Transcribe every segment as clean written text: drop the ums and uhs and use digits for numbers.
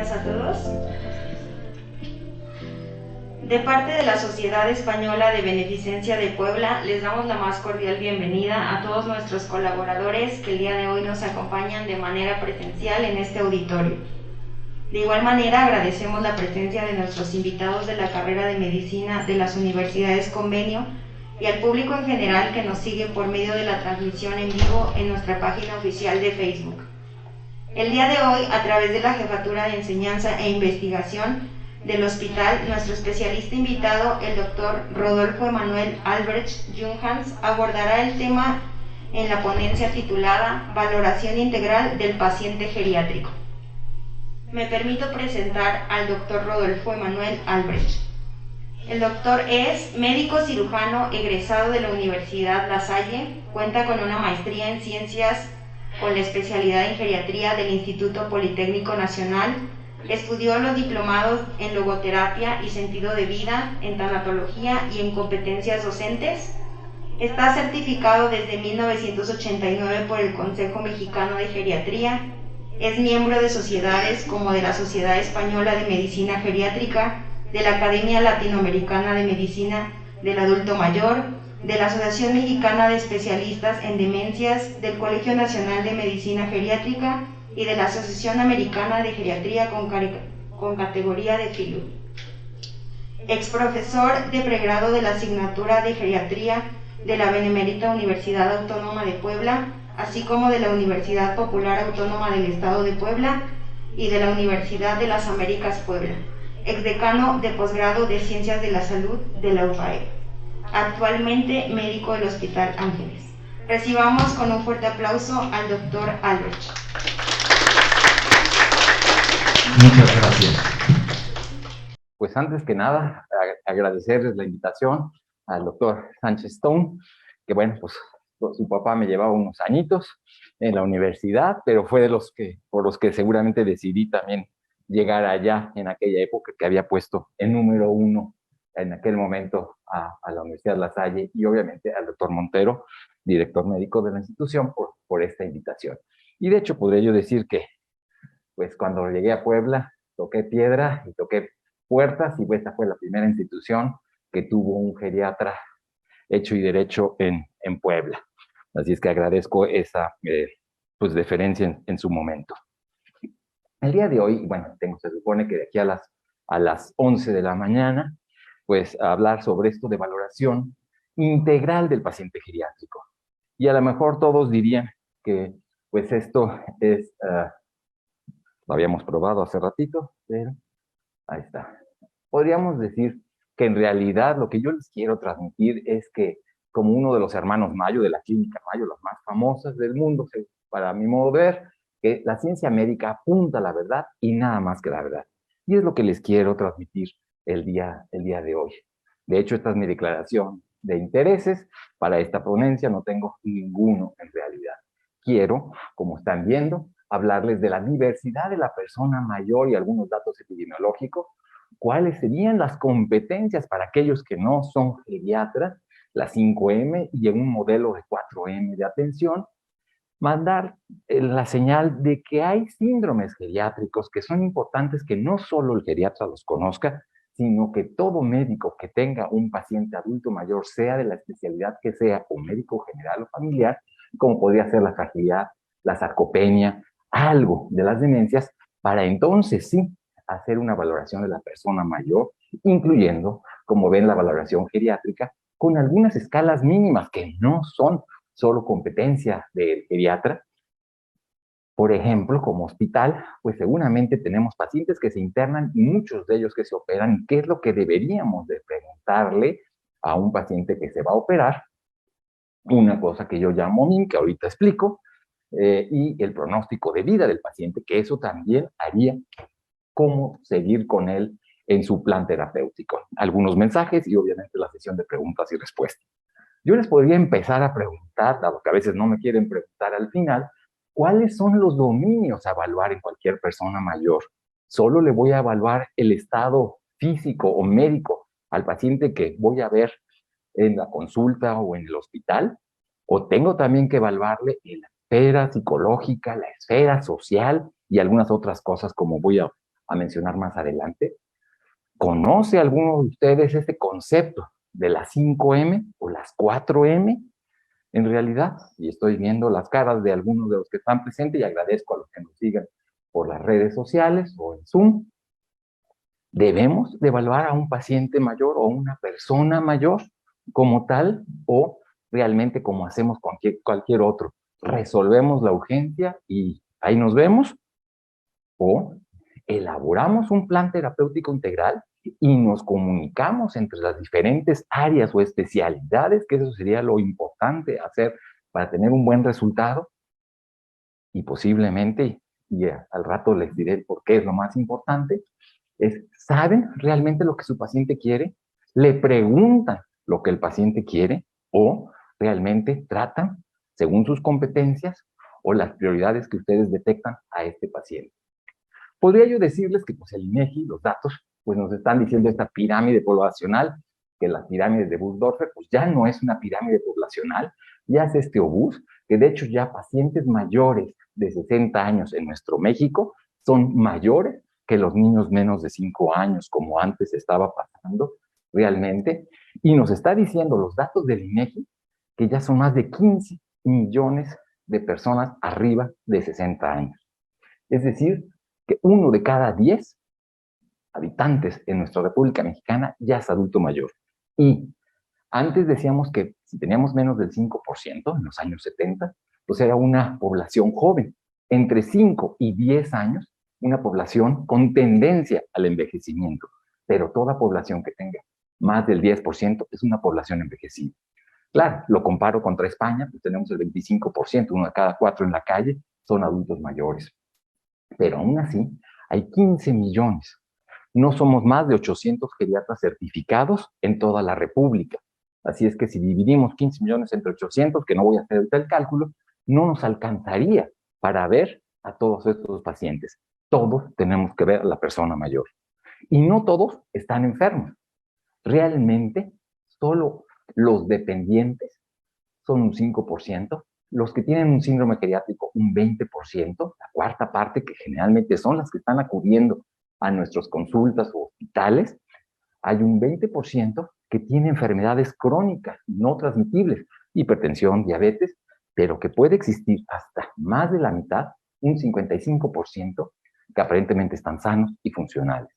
días a todos. De parte de la Sociedad Española de Beneficencia de Puebla, les damos la más cordial bienvenida a todos nuestros colaboradores que el día de hoy nos acompañan de manera presencial en este auditorio. De igual manera, agradecemos la presencia de nuestros invitados de la carrera de Medicina de las Universidades Convenio y al público en general que nos sigue por medio de la transmisión en vivo en nuestra página oficial de Facebook. El día de hoy, a través de la Jefatura de Enseñanza e Investigación del hospital, nuestro especialista invitado, el doctor Rodolfo Emanuel Albrecht Junghans, abordará el tema en la ponencia titulada Valoración Integral del Paciente Geriátrico. Me permito presentar al doctor Rodolfo Emanuel Albrecht. El doctor es médico cirujano egresado de la Universidad La Salle, cuenta con una maestría en ciencias con la especialidad en geriatría del Instituto Politécnico Nacional. Estudió los diplomados en logoterapia y sentido de vida, en tanatología y en competencias docentes. Está certificado desde 1989 por el Consejo Mexicano de Geriatría. Es miembro de sociedades como de la Sociedad Española de Medicina Geriátrica, de la Academia Latinoamericana de Medicina del Adulto Mayor, de la Asociación Mexicana de Especialistas en Demencias, del Colegio Nacional de Medicina Geriátrica y de la Asociación Americana de Geriatría con categoría de Fellow. Ex profesor de pregrado de la asignatura de Geriatría de la Benemérita Universidad Autónoma de Puebla, así como de la Universidad Popular Autónoma del Estado de Puebla y de la Universidad de las Américas Puebla. Exdecano de posgrado de Ciencias de la Salud de la UPAE. Actualmente médico del Hospital Ángeles. Recibamos con un fuerte aplauso al doctor Albrecht. Muchas gracias. Pues antes que nada, agradecerles la invitación al doctor Sánchez Stone, que bueno, pues su papá me llevaba unos añitos en la universidad, pero fue por los que seguramente decidí también llegar allá en aquella época, que había puesto en número 1 en aquel momento a la Universidad La Salle, y obviamente al doctor Montero, director médico de la institución, por esta invitación. Y de hecho podría yo decir que pues cuando llegué a Puebla toqué piedra y toqué puertas, y esta fue la primera institución que tuvo un geriatra hecho y derecho en Puebla. Así es que agradezco esa pues deferencia en su momento. El día de hoy, bueno, se supone que de aquí a las 11 de la mañana, pues a hablar sobre esto de valoración integral del paciente geriátrico. Y a lo mejor todos dirían que pues esto es, lo habíamos probado hace ratito, pero ahí está. Podríamos decir que en realidad lo que yo les quiero transmitir es que, como uno de los hermanos Mayo, de la Clínica Mayo, las más famosas del mundo, para mi modo de ver, que la ciencia médica apunta a la verdad y nada más que la verdad. Y es lo que les quiero transmitir el día de hoy. De hecho, esta es mi declaración de intereses. Para esta ponencia no tengo ninguno en realidad. Quiero, como están viendo, hablarles de la diversidad de la persona mayor y algunos datos epidemiológicos, cuáles serían las competencias para aquellos que no son geriatras, las 5M y en un modelo de 4M de atención, mandar la señal de que hay síndromes geriátricos que son importantes que no solo el geriatra los conozca, sino que todo médico que tenga un paciente adulto mayor, sea de la especialidad que sea, o médico general o familiar, como podría ser la fragilidad, la sarcopenia, algo de las demencias, para entonces sí hacer una valoración de la persona mayor, incluyendo, como ven, la valoración geriátrica, con algunas escalas mínimas que no son solo competencia del geriatra. Por ejemplo, como hospital, pues seguramente tenemos pacientes que se internan y muchos de ellos que se operan. ¿Y qué es lo que deberíamos de preguntarle a un paciente que se va a operar? Una cosa que yo llamo MIM, que ahorita explico, y el pronóstico de vida del paciente, que eso también haría cómo seguir con él en su plan terapéutico. Algunos mensajes y obviamente la sesión de preguntas y respuestas. Yo les podría empezar a preguntar, dado que a veces no me quieren preguntar al final, ¿cuáles son los dominios a evaluar en cualquier persona mayor? ¿Solo le voy a evaluar el estado físico o médico al paciente que voy a ver en la consulta o en el hospital? ¿O tengo también que evaluarle en la esfera psicológica, la esfera social y algunas otras cosas como voy a a mencionar más adelante. ¿Conoce alguno de ustedes este concepto de las 5M o las 4M? En realidad, y estoy viendo las caras de algunos de los que están presentes y agradezco a los que nos sigan por las redes sociales o en Zoom, ¿debemos de evaluar a un paciente mayor o una persona mayor como tal o realmente como hacemos cualquier otro? ¿Resolvemos la urgencia y ahí nos vemos? ¿O elaboramos un plan terapéutico integral y nos comunicamos entre las diferentes áreas o especialidades, que eso sería lo importante hacer para tener un buen resultado? Y posiblemente, y al rato les diré por qué es lo más importante, ¿saben realmente lo que su paciente quiere? ¿Le preguntan lo que el paciente quiere? ¿O realmente tratan, según sus competencias o las prioridades que ustedes detectan a este paciente? Podría yo decirles que pues, el INEGI, los datos, pues nos están diciendo esta pirámide poblacional, que la pirámide de Busdorfer, pues ya no es una pirámide poblacional, ya es este obús, que de hecho ya pacientes mayores de 60 años en nuestro México son mayores que los niños menos de 5 años, como antes estaba pasando realmente, y nos está diciendo los datos del INEGI que ya son más de 15 millones de personas arriba de 60 años. Es decir, que 1 de cada 10 habitantes en nuestra República Mexicana ya es adulto mayor. Y antes decíamos que si teníamos menos del 5% en los años 70, pues era una población joven. Entre 5 y 10 años, una población con tendencia al envejecimiento. Pero toda población que tenga más del 10% es una población envejecida. Claro, lo comparo contra España, pues tenemos el 25%, 1 de cada 4 en la calle son adultos mayores. Pero aún así, hay 15 millones. No somos más de 800 geriatras certificados en toda la República. Así es que si dividimos 15 millones entre 800, que no voy a hacer ahorita el cálculo, no nos alcanzaría para ver a todos estos pacientes. Todos tenemos que ver a la persona mayor. Y no todos están enfermos. Realmente, solo los dependientes son un 5%, los que tienen un síndrome geriátrico un 20%, la cuarta parte, que generalmente son las que están acudiendo a nuestras consultas o hospitales, hay un 20% que tiene enfermedades crónicas no transmitibles, hipertensión, diabetes, pero que puede existir hasta más de la mitad, un 55%, que aparentemente están sanos y funcionales.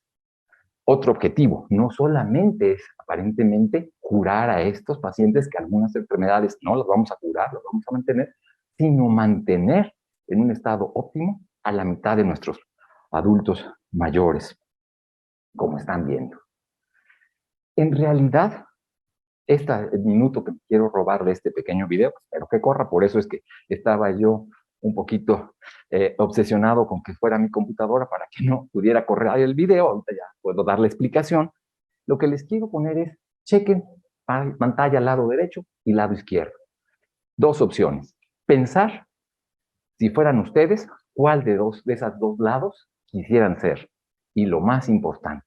Otro objetivo, no solamente es aparentemente curar a estos pacientes que algunas enfermedades no las vamos a curar, las vamos a mantener, sino mantener en un estado óptimo a la mitad de nuestros adultos mayores, como están viendo. En realidad, este minuto que quiero robar de este pequeño video, pues, espero que corra, por eso es que estaba yo un poquito obsesionado con que fuera mi computadora para que no pudiera correr el video. Ahorita ya puedo dar la explicación. Lo que les quiero poner es, chequen pantalla lado derecho y lado izquierdo. Dos opciones. Pensar, si fueran ustedes, cuál de esos dos lados quisieran ser. Y lo más importante,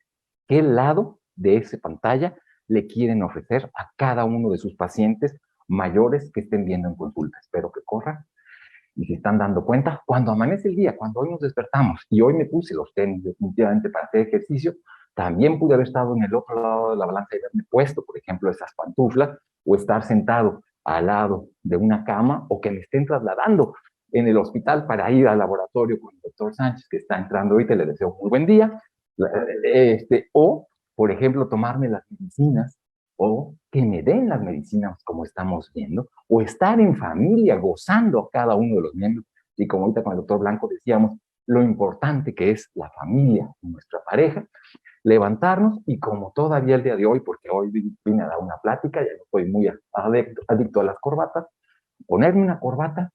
¿qué lado de esa pantalla le quieren ofrecer a cada uno de sus pacientes mayores que estén viendo en consulta? Espero que corran. Y se están dando cuenta, cuando amanece el día, cuando hoy nos despertamos, y hoy me puse los tenis definitivamente para hacer ejercicio, también pude haber estado en el otro lado de la balanza y haberme puesto, por ejemplo, esas pantuflas, o estar sentado al lado de una cama, o que me estén trasladando en el hospital para ir al laboratorio con el doctor Sánchez, que está entrando ahorita, le deseo muy buen día, o, por ejemplo, tomarme las medicinas, o que me den las medicinas como estamos viendo, o estar en familia gozando a cada uno de los miembros. Y como ahorita con el doctor Blanco decíamos, lo importante que es la familia, nuestra pareja, levantarnos y como todavía el día de hoy, porque hoy vine a dar una plática, ya no estoy muy adicto a las corbatas, ponerme una corbata,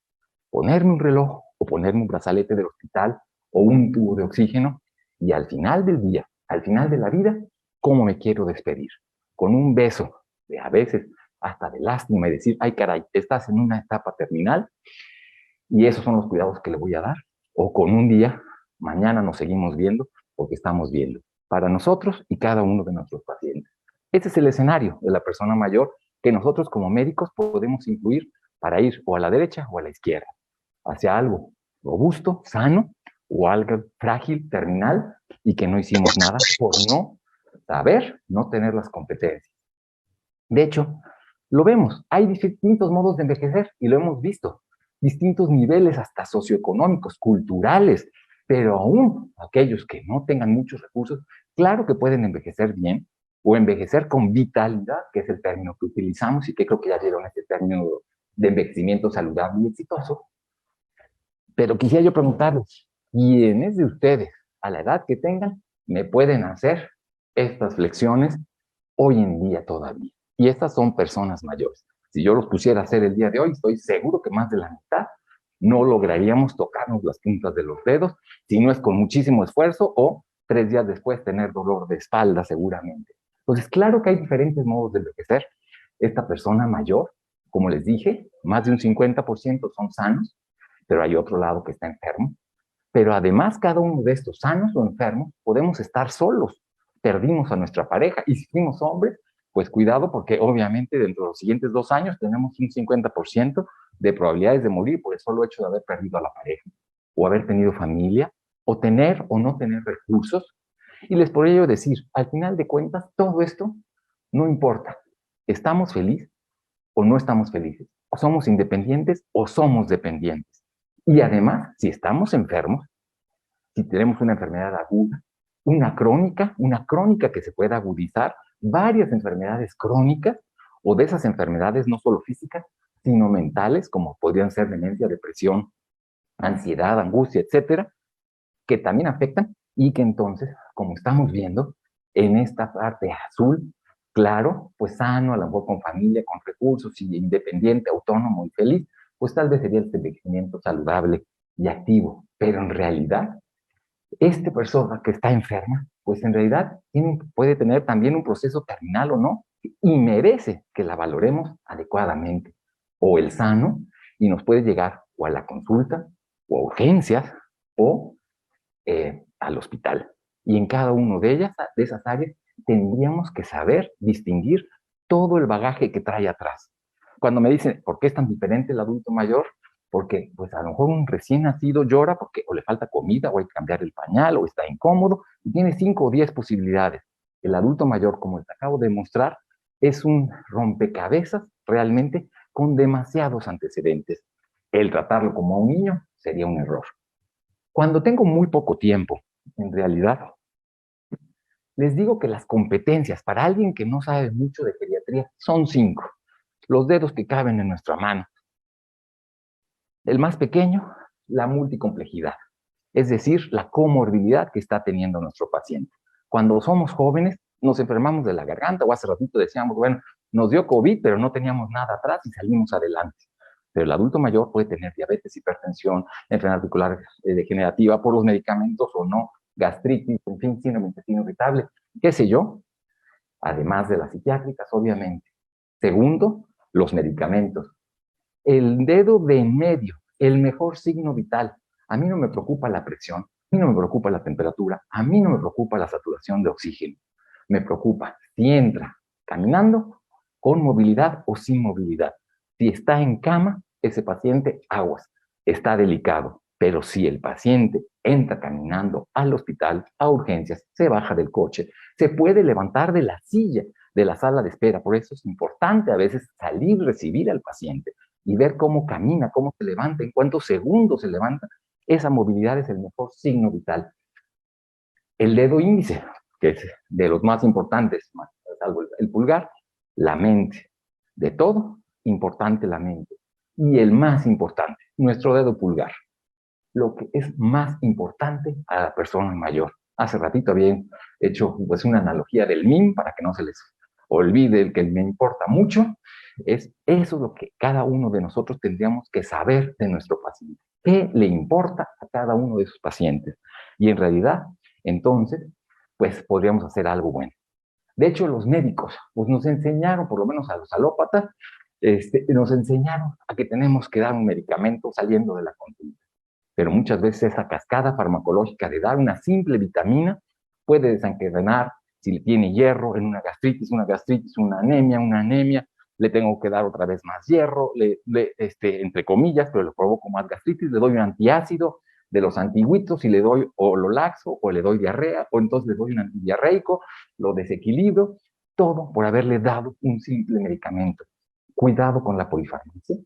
ponerme un reloj o ponerme un brazalete del hospital o un tubo de oxígeno y al final del día, al final de la vida, ¿cómo me quiero despedir? Con un beso, de a veces hasta de lástima y decir, ay caray, estás en una etapa terminal y esos son los cuidados que le voy a dar. O con un día, mañana nos seguimos viendo porque estamos viendo para nosotros y cada uno de nuestros pacientes. Este es el escenario de la persona mayor que nosotros como médicos podemos incluir para ir o a la derecha o a la izquierda, hacia algo robusto, sano, o algo frágil, terminal, y que no hicimos nada por no saber, no tener las competencias. De hecho, lo vemos, hay distintos modos de envejecer y lo hemos visto, distintos niveles hasta socioeconómicos, culturales, pero aún aquellos que no tengan muchos recursos, claro que pueden envejecer bien o envejecer con vitalidad, que es el término que utilizamos y que creo que ya vieron este término de envejecimiento saludable y exitoso. Pero quisiera yo preguntarles, ¿quiénes de ustedes, a la edad que tengan, me pueden hacer estas flexiones hoy en día todavía? Y estas son personas mayores. Si yo los pusiera a hacer el día de hoy, estoy seguro que más de la mitad no lograríamos tocarnos las puntas de los dedos, si no es con muchísimo esfuerzo o 3 días después tener dolor de espalda seguramente. Entonces, claro que hay diferentes modos de envejecer. Esta persona mayor, como les dije, más de un 50% son sanos, pero hay otro lado que está enfermo. Pero además, cada uno de estos sanos o enfermos, podemos estar solos. Perdimos a nuestra pareja y si fuimos hombres, pues cuidado porque obviamente dentro de los siguientes 2 años tenemos un 50% de probabilidades de morir por el solo hecho de haber perdido a la pareja o haber tenido familia o tener o no tener recursos. Y les podría yo decir, al final de cuentas, todo esto no importa. ¿Estamos felices o no estamos felices? ¿O somos independientes o somos dependientes? Y además, si estamos enfermos, si tenemos una enfermedad aguda, una crónica que se pueda agudizar, varias enfermedades crónicas o de esas enfermedades no solo físicas, sino mentales, como podrían ser demencia, depresión, ansiedad, angustia, etcétera, que también afectan y que entonces, como estamos viendo, en esta parte azul, claro, pues sano, a lo mejor con familia, con recursos, y independiente, autónomo y feliz, pues tal vez sería el envejecimiento saludable y activo. Pero en realidad, esta persona que está enferma, pues en realidad puede tener también un proceso terminal o no, y merece que la valoremos adecuadamente. O el sano, y nos puede llegar o a la consulta, o a urgencias, o al hospital. Y en cada una de esas áreas tendríamos que saber distinguir todo el bagaje que trae atrás. Cuando me dicen, ¿por qué es tan diferente el adulto mayor? Porque pues a lo mejor un recién nacido llora porque o le falta comida o hay que cambiar el pañal o está incómodo y tiene 5 o 10 posibilidades. El adulto mayor, como les acabo de mostrar, es un rompecabezas realmente con demasiados antecedentes. El tratarlo como a un niño sería un error. Cuando tengo muy poco tiempo, en realidad, les digo que las competencias para alguien que no sabe mucho de geriatría son 5. Los dedos que caben en nuestra mano. El más pequeño, la multicomplejidad, es decir, la comorbilidad que está teniendo nuestro paciente. Cuando somos jóvenes, nos enfermamos de la garganta, o hace ratito decíamos, bueno, nos dio COVID, pero no teníamos nada atrás y salimos adelante. Pero el adulto mayor puede tener diabetes, hipertensión, enfermedad articular degenerativa por los medicamentos o no, gastritis, en fin, síndrome de intestino irritable, qué sé yo, además de las psiquiátricas, obviamente. Segundo, los medicamentos. El dedo de en medio, el mejor signo vital. A mí no me preocupa la presión, a mí no me preocupa la temperatura, a mí no me preocupa la saturación de oxígeno. Me preocupa si entra caminando, con movilidad o sin movilidad. Si está en cama, ese paciente, aguas, está delicado. Pero si el paciente entra caminando al hospital, a urgencias, se baja del coche, se puede levantar de la silla, de la sala de espera. Por eso es importante a veces salir, recibir al paciente y ver cómo camina, cómo se levanta, en cuántos segundos se levanta. Esa movilidad es el mejor signo vital. El dedo índice, que es de los más importantes, salvo el pulgar, la mente. De todo, importante la mente. Y el más importante, nuestro dedo pulgar. Lo que es más importante a la persona mayor. Hace ratito había hecho pues una analogía del MIM para que no se les olvide el que me importa mucho. Eso es lo que cada uno de nosotros tendríamos que saber de nuestro paciente. ¿Qué le importa a cada uno de sus pacientes? Y en realidad, entonces, pues podríamos hacer algo bueno. De hecho, los médicos pues nos enseñaron, por lo menos a los alópatas, nos enseñaron a que tenemos que dar un medicamento saliendo de la consulta. Pero muchas veces esa cascada farmacológica de dar una simple vitamina puede desencadenar, si le tiene hierro, en una gastritis, una anemia, le tengo que dar otra vez más hierro, entre comillas, pero le provoco más gastritis, le doy un antiácido, de los antiguitos y le doy o lo laxo o le doy diarrea o entonces le doy un antidiarreico, lo desequilibro, todo por haberle dado un simple medicamento. Cuidado con la polifarmacia,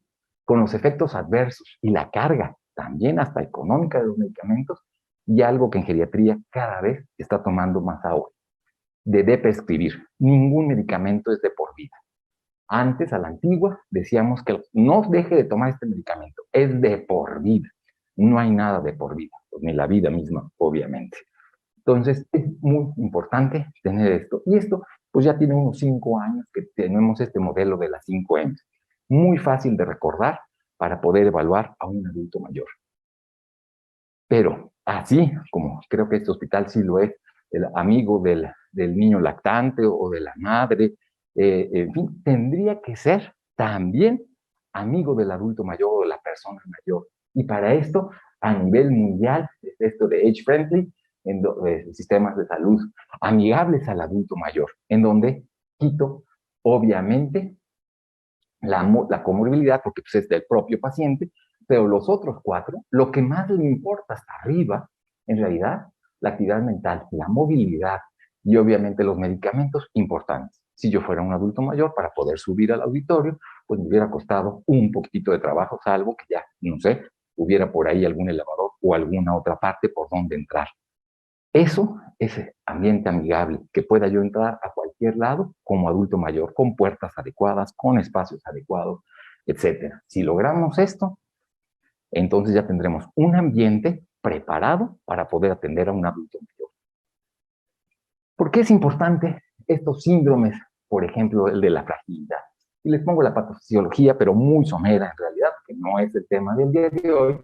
con los efectos adversos y la carga también hasta económica de los medicamentos y algo que en geriatría cada vez está tomando más auge, de prescribir. Ningún medicamento es de por vida. Antes, a la antigua, decíamos que no deje de tomar este medicamento, es de por vida. No hay nada de por vida, ni la vida misma, obviamente. Entonces, es muy importante tener esto. Y esto, pues ya tiene unos 5 años que tenemos este modelo de las 5M. Muy fácil de recordar para poder evaluar a un adulto mayor. Pero así, como creo que este hospital sí lo es, el amigo del niño lactante o de la madre, en fin, tendría que ser también amigo del adulto mayor o de la persona mayor. Y para esto, a nivel mundial, es esto de age friendly, sistemas de salud amigables al adulto mayor, en donde quito, obviamente, la comorbilidad, porque pues, es del propio paciente, pero los otros 4, lo que más le importa hasta arriba, en realidad, la actividad mental, la movilidad y obviamente los medicamentos importantes. Si yo fuera un adulto mayor, para poder subir al auditorio, pues me hubiera costado un poquitito de trabajo, salvo que ya, no sé, hubiera por ahí algún elevador o alguna otra parte por donde entrar. Eso es ambiente amigable, que pueda yo entrar a cualquier lado como adulto mayor, con puertas adecuadas, con espacios adecuados, etcétera. Si logramos esto, entonces ya tendremos un ambiente preparado para poder atender a un adulto mayor. ¿Por qué es importante estos síndromes, por ejemplo, el de la fragilidad? Y les pongo la patofisiología, pero muy somera en realidad, que no es el tema del día de hoy.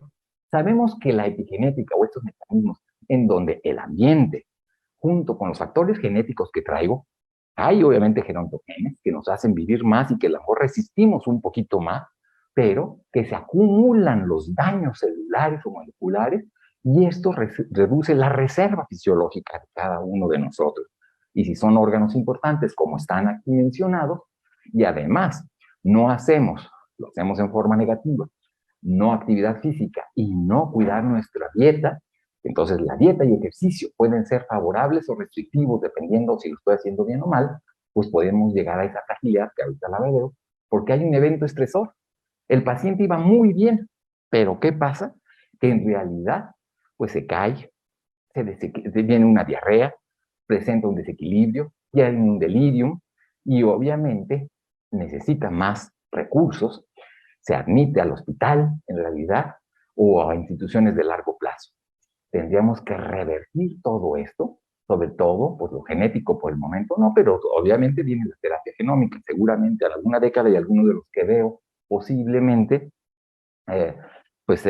Sabemos que la epigenética o estos mecanismos en donde el ambiente, junto con los factores genéticos que traigo, hay obviamente gerontogenes que nos hacen vivir más y que a lo mejor resistimos un poquito más, pero que se acumulan los daños celulares o moleculares y esto reduce la reserva fisiológica de cada uno de nosotros. Y si son órganos importantes, como están aquí mencionados, y además no hacemos, lo hacemos en forma negativa, no actividad física y no cuidar nuestra dieta, entonces la dieta y ejercicio pueden ser favorables o restrictivos dependiendo si lo estoy haciendo bien o mal, pues podemos llegar a esa fragilidad que ahorita la veo, porque hay un evento estresor. El paciente iba muy bien, pero ¿qué pasa? Que en realidad pues se cae, viene una diarrea, presenta un desequilibrio, tiene un delirium y obviamente necesita más recursos, se admite al hospital en realidad o a instituciones de largo plazo. Tendríamos que revertir todo esto, sobre todo, pues lo genético por el momento no, pero obviamente viene la terapia genómica, seguramente a alguna década y algunos de los que veo posiblemente pues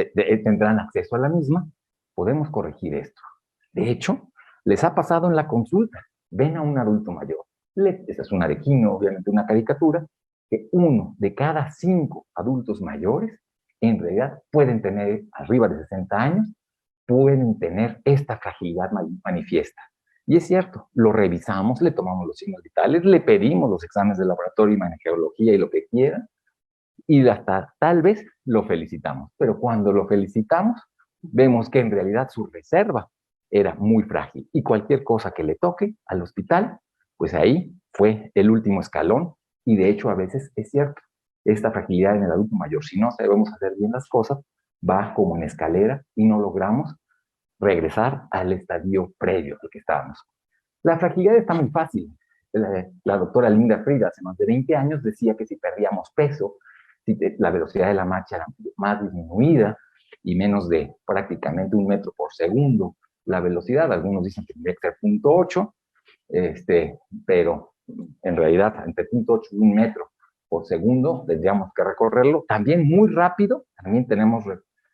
tendrán acceso a la misma, podemos corregir esto. De hecho, les ha pasado en la consulta, ven a un adulto mayor, esa es una arequino, obviamente una caricatura, que 1 de cada 5 adultos mayores en realidad pueden tener arriba de 60 años, pueden tener esta fragilidad manifiesta. Y es cierto, lo revisamos, le tomamos los signos vitales, le pedimos los exámenes de laboratorio y imageología y lo que quiera, y hasta tal vez lo felicitamos. Pero cuando lo felicitamos, vemos que en realidad su reserva era muy frágil y cualquier cosa que le toque al hospital, pues ahí fue el último escalón y de hecho a veces es cierto, esta fragilidad en el adulto mayor, si no sabemos hacer bien las cosas, va como en escalera y no logramos regresar al estadio previo al que estábamos. La fragilidad está muy fácil. La doctora Linda Fried hace más de 20 años decía que si perdíamos peso, si la velocidad de la marcha era más disminuida y menos de prácticamente 1 metro por segundo, la velocidad, algunos dicen que tendría que ser 0.8, pero en realidad entre 0.8 y 1 metro por segundo tendríamos que recorrerlo. También muy rápido, también tenemos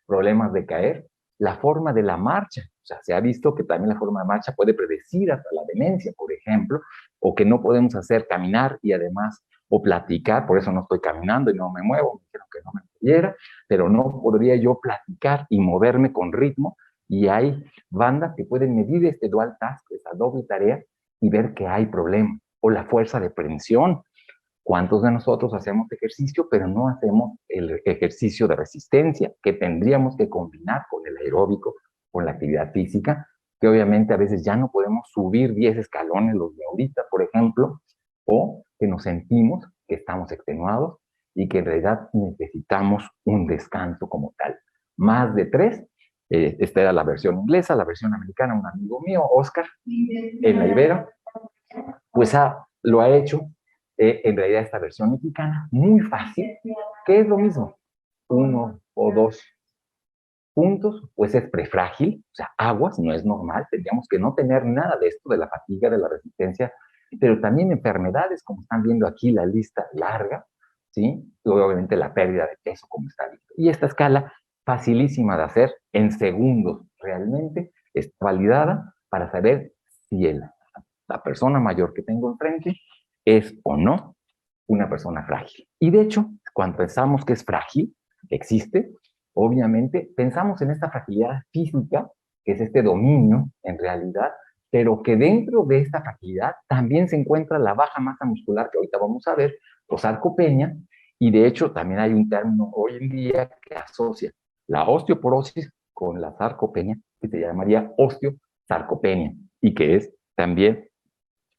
problemas de caer. La forma de la marcha, o sea, se ha visto que también la forma de marcha puede predecir hasta la demencia, por ejemplo, o que no podemos hacer caminar y además, o platicar, por eso no estoy caminando y no me muevo, me dijeron que no me moviera, pero no podría yo platicar y moverme con ritmo, y hay bandas que pueden medir este dual task, esa doble tarea, y ver que hay problema, o la fuerza de prensión. ¿Cuántos de nosotros hacemos ejercicio, pero no hacemos el ejercicio de resistencia que tendríamos que combinar con el aeróbico con la actividad física, que obviamente a veces ya no podemos subir 10 escalones los de ahorita, por ejemplo, o que nos sentimos que estamos extenuados y que en realidad necesitamos un descanso como tal. Más de 3, esta era la versión inglesa, la versión americana, un amigo mío, Oscar, en la Ibero, pues lo ha hecho en realidad esta versión mexicana, muy fácil, que es lo mismo, 1 o 2 puntos, pues es prefrágil, o sea, aguas, no es normal, tendríamos que no tener nada de esto, de la fatiga, de la resistencia, pero también enfermedades, como están viendo aquí la lista larga, ¿sí? Y obviamente la pérdida de peso, como está visto. Y esta escala, facilísima de hacer, en segundos, realmente está validada para saber si la persona mayor que tengo enfrente es o no una persona frágil. Y de hecho, cuando pensamos que es frágil, existe, obviamente, pensamos en esta fragilidad física, que es este dominio en realidad, pero que dentro de esta fragilidad también se encuentra la baja masa muscular, que ahorita vamos a ver, o sarcopenia, y de hecho también hay un término hoy en día que asocia la osteoporosis con la sarcopenia, que se llamaría osteosarcopenia, y que es también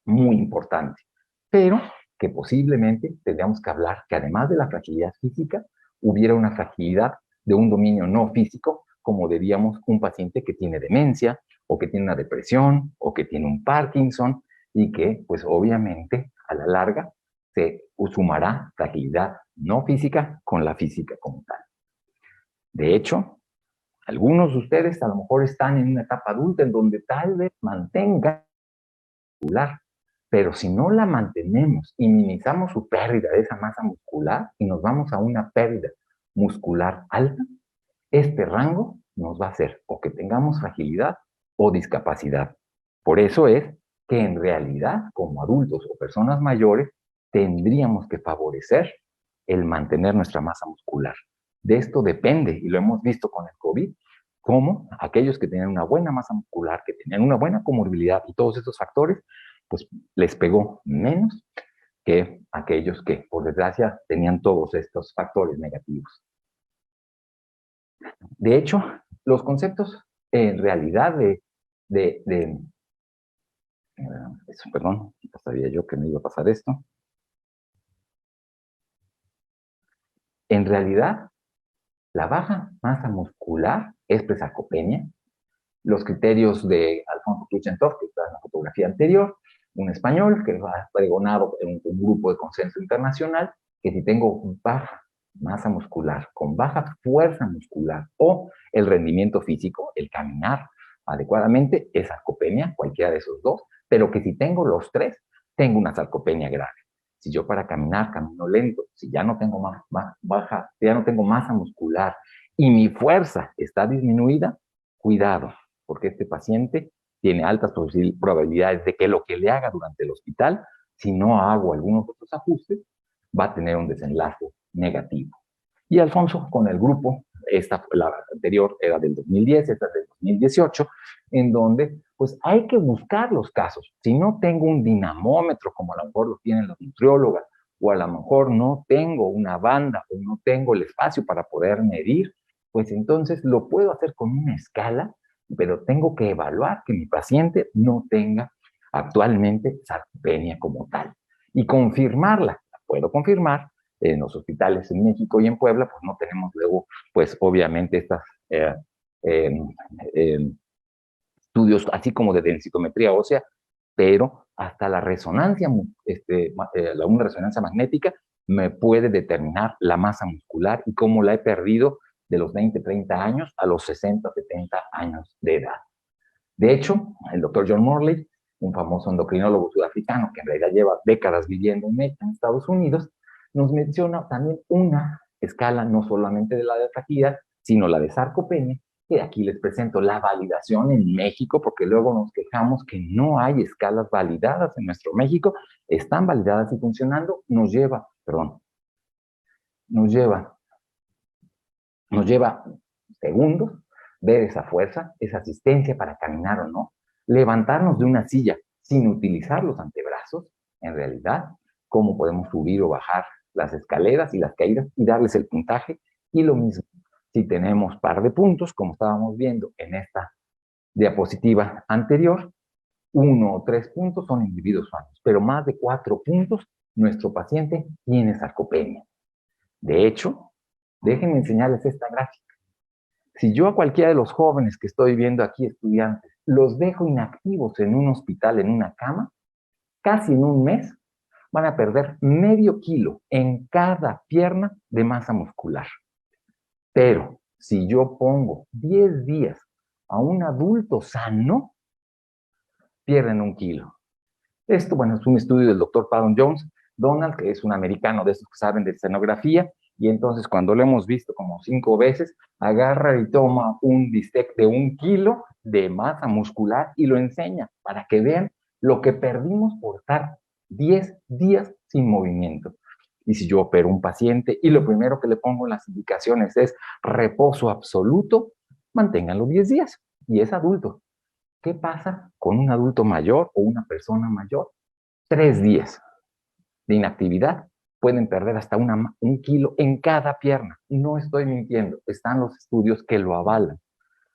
muy importante. Pero que posiblemente tendríamos que hablar que además de la fragilidad física, hubiera una fragilidad de un dominio no físico, como diríamos un paciente que tiene demencia, o que tiene una depresión, o que tiene un Parkinson, y que, pues obviamente, a la larga, se sumará fragilidad no física con la física como tal. De hecho, algunos de ustedes a lo mejor están en una etapa adulta en donde tal vez mantengan muscular, pero si no la mantenemos y minimizamos su pérdida de esa masa muscular y nos vamos a una pérdida muscular alta, este rango nos va a hacer o que tengamos fragilidad o discapacidad. Por eso es que en realidad, como adultos o personas mayores, tendríamos que favorecer el mantener nuestra masa muscular. De esto depende, y lo hemos visto con el COVID, cómo aquellos que tenían una buena masa muscular, que tenían una buena comorbilidad y todos estos factores, pues les pegó menos que aquellos que, por desgracia, tenían todos estos factores negativos. De hecho, los conceptos en realidad perdón, sabía yo que me iba a pasar esto. En realidad, la baja masa muscular es presarcopenia. Los criterios de Alfonso Kluchentov, que está en la fotografía anterior, un español que ha pregonado en un grupo de consenso internacional, que si tengo baja masa muscular, con baja fuerza muscular o el rendimiento físico, el caminar adecuadamente, es sarcopenia, cualquiera de esos dos, pero que si tengo los tres, tengo una sarcopenia grave. Si yo para caminar camino lento, si ya no tengo ya no tengo masa muscular y mi fuerza está disminuida, cuidado, porque este paciente tiene altas probabilidades de que lo que le haga durante el hospital, si no hago algunos otros ajustes, va a tener un desenlace negativo. Y Alfonso, con el grupo, la anterior era del 2010, esta es del 2018, en donde pues hay que buscar los casos. Si no tengo un dinamómetro, como a lo mejor lo tienen los nutriólogas, o a lo mejor no tengo una banda, o no tengo el espacio para poder medir, pues entonces lo puedo hacer con una escala, pero tengo que evaluar que mi paciente no tenga actualmente sarcopenia como tal. Y confirmarla, la puedo confirmar en los hospitales en México y en Puebla, pues no tenemos luego, pues obviamente estas estudios así como de densitometría ósea, pero hasta la resonancia, una resonancia magnética me puede determinar la masa muscular y cómo la he perdido de los 20, 30 años a los 60, 70 años de edad. De hecho, el doctor John Morley, un famoso endocrinólogo sudafricano que en realidad lleva décadas viviendo en Estados Unidos, nos menciona también una escala no solamente de la de fragilidad, sino la de sarcopenia, que aquí les presento la validación en México, porque luego nos quejamos que no hay escalas validadas en nuestro México, están validadas y funcionando, nos lleva segundos ver esa fuerza, esa asistencia para caminar o no, levantarnos de una silla sin utilizar los antebrazos, en realidad, cómo podemos subir o bajar las escaleras y las caídas y darles el puntaje. Y lo mismo, si tenemos par de puntos, como estábamos viendo en esta Diapositiva anterior, 1 o 3 puntos son individuos sanos, pero más de 4 puntos, nuestro paciente tiene sarcopenia. De hecho, déjenme enseñarles esta gráfica. Si yo a cualquiera de los jóvenes que estoy viendo aquí, estudiantes, los dejo inactivos en un hospital, en una cama, casi en un mes, van a perder medio kilo en cada pierna de masa muscular. Pero si yo pongo 10 días a un adulto sano, pierden 1 kilo. Esto, bueno, es un estudio del doctor Paddon Jones Donald, que es un americano de esos que saben de escenografía, y entonces cuando lo hemos visto como 5 veces, agarra y toma un bistec de 1 kilo de masa muscular y lo enseña para que vean lo que perdimos por estar 10 días sin movimiento. Y si yo opero un paciente y lo primero que le pongo en las indicaciones es reposo absoluto, manténganlo 10 días y es adulto. ¿Qué pasa con un adulto mayor o una persona mayor? 3 días de inactividad pueden perder hasta 1 kilo en cada pierna. No estoy mintiendo, están los estudios que lo avalan.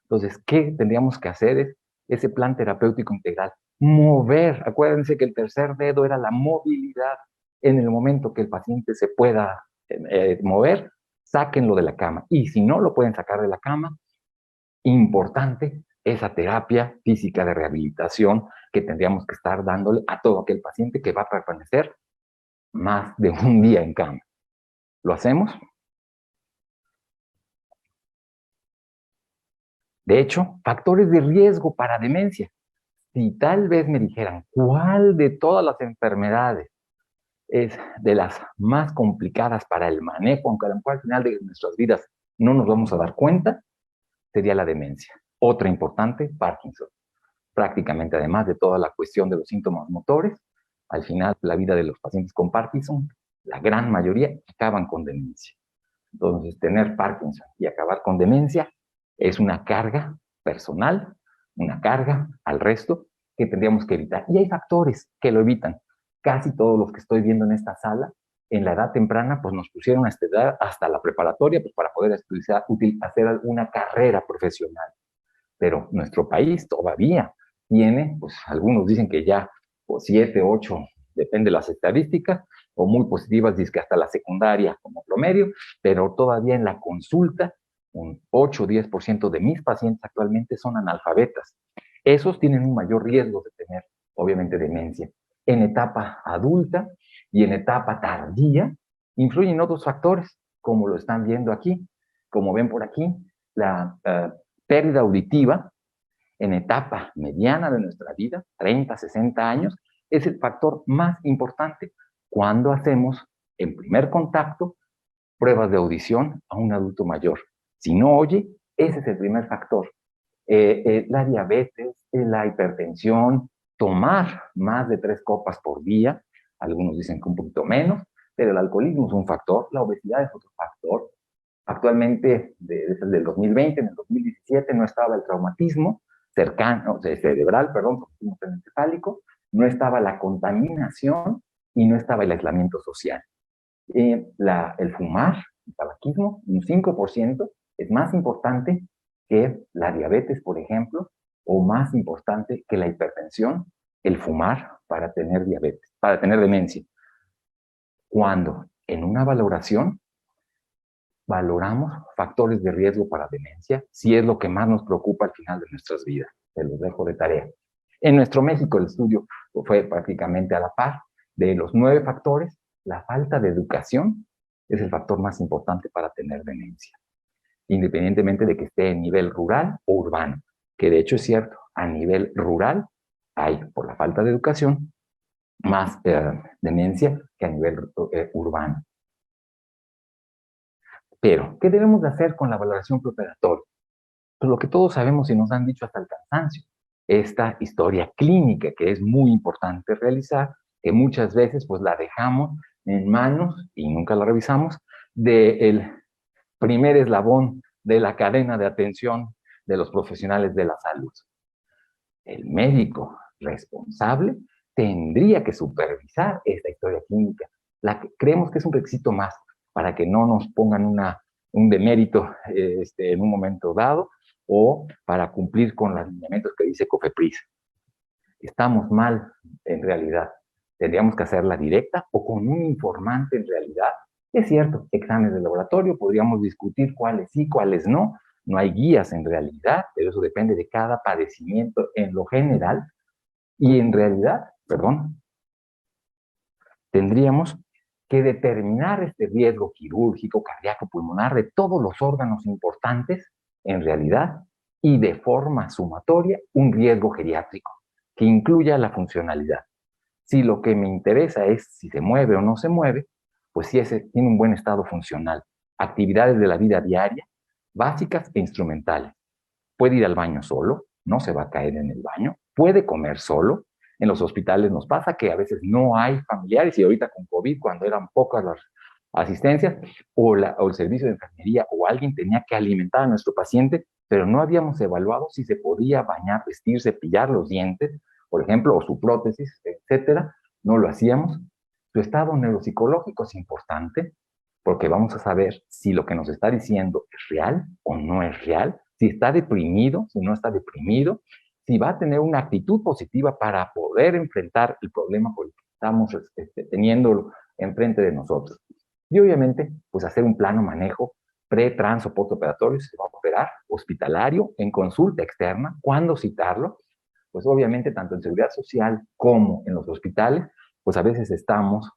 Entonces, ¿qué tendríamos que hacer? Es ese plan terapéutico integral. Mover, acuérdense que el tercer dedo era la movilidad. En el momento que el paciente se pueda mover, sáquenlo de la cama. Y si no lo pueden sacar de la cama, importante esa terapia física de rehabilitación que tendríamos que estar dándole a todo aquel paciente que va a permanecer más de un día en cama. ¿Lo hacemos? De hecho, factores de riesgo para demencia. Si tal vez me dijeran cuál de todas las enfermedades es de las más complicadas para el manejo, aunque a lo mejor al final de nuestras vidas no nos vamos a dar cuenta, sería la demencia. Otra importante, Parkinson. Prácticamente, además de toda la cuestión de los síntomas motores, al final la vida de los pacientes con Parkinson, la gran mayoría acaban con demencia. Entonces, tener Parkinson y acabar con demencia es una carga personal, una carga al resto que tendríamos que evitar. Y hay factores que lo evitan. Casi todos los que estoy viendo en esta sala, en la edad temprana, pues nos pusieron a estudiar hasta la preparatoria pues, para poder hacer alguna carrera profesional. Pero nuestro país todavía tiene, pues algunos dicen que ya 7, 8, depende de las estadísticas, o muy positivas, dicen que hasta la secundaria como promedio, pero todavía en la consulta, un 8 o 10% de mis pacientes actualmente son analfabetas. Esos tienen un mayor riesgo de tener, obviamente, demencia. En etapa adulta y en etapa tardía, influyen otros factores, como lo están viendo aquí, como ven por aquí, la pérdida auditiva en etapa mediana de nuestra vida, 30, 60 años, es el factor más importante cuando hacemos en primer contacto pruebas de audición a un adulto mayor. Si no oye, ese es el primer factor. La diabetes, la hipertensión, tomar más de 3 copas por día, algunos dicen que un poquito menos, pero el alcoholismo es un factor, la obesidad es otro factor. Actualmente, desde el 2020, en el 2017 no estaba el traumatismo cercano, cerebral, perdón, traumatismo encefálico, no estaba la contaminación y no estaba el aislamiento social. El fumar, el tabaquismo, un 5%, es más importante que la diabetes, por ejemplo, o más importante que la hipertensión, el fumar para tener diabetes, para tener demencia. Cuando en una valoración valoramos factores de riesgo para demencia, si es lo que más nos preocupa al final de nuestras vidas. Se los dejo de tarea. En nuestro México el estudio fue prácticamente a la par. De los 9 factores, la falta de educación es el factor más importante para tener demencia, independientemente de que esté en nivel rural o urbano, que de hecho es cierto, a nivel rural hay, por la falta de educación, más demencia que a nivel urbano. Pero, ¿qué debemos de hacer con la valoración preoperatoria? Pues lo que todos sabemos y nos han dicho hasta el cansancio, esta historia clínica que es muy importante realizar, que muchas veces pues la dejamos en manos y nunca la revisamos, del primer eslabón de la cadena de atención de los profesionales de la salud. El médico responsable tendría que supervisar esta historia clínica. Creemos que es un requisito más para que no nos pongan un demérito en un momento dado, o para cumplir con los lineamientos que dice COFEPRIS. Estamos mal en realidad. Tendríamos que hacerla directa o con un informante en realidad. Es cierto, exámenes de laboratorio, podríamos discutir cuáles sí, cuáles no. No hay guías en realidad, pero eso depende de cada padecimiento en lo general. Y en realidad, perdón, tendríamos que determinar este riesgo quirúrgico, cardíaco, pulmonar de todos los órganos importantes, en realidad, y de forma sumatoria, un riesgo geriátrico, que incluya la funcionalidad. Si lo que me interesa es si se mueve o no se mueve, pues si ese tiene un buen estado funcional. Actividades de la vida diaria, básicas e instrumentales. Puede ir al baño solo, no se va a caer en el baño, puede comer solo. En los hospitales nos pasa que a veces no hay familiares y ahorita con COVID, cuando eran pocas las asistencias o el servicio de enfermería o alguien tenía que alimentar a nuestro paciente, pero no habíamos evaluado si se podía bañar, vestir, cepillar los dientes, por ejemplo, o su prótesis, etcétera. No lo hacíamos. Su estado neuropsicológico es importante porque vamos a saber si lo que nos está diciendo es real o no es real, si está deprimido, si no está deprimido, si va a tener una actitud positiva para poder enfrentar el problema por el que estamos teniendo enfrente de nosotros. Y obviamente, pues hacer un plano manejo pre, trans o postoperatorio, si se va a operar, hospitalario, en consulta externa, cuándo citarlo, pues obviamente tanto en seguridad social como en los hospitales, pues a veces estamos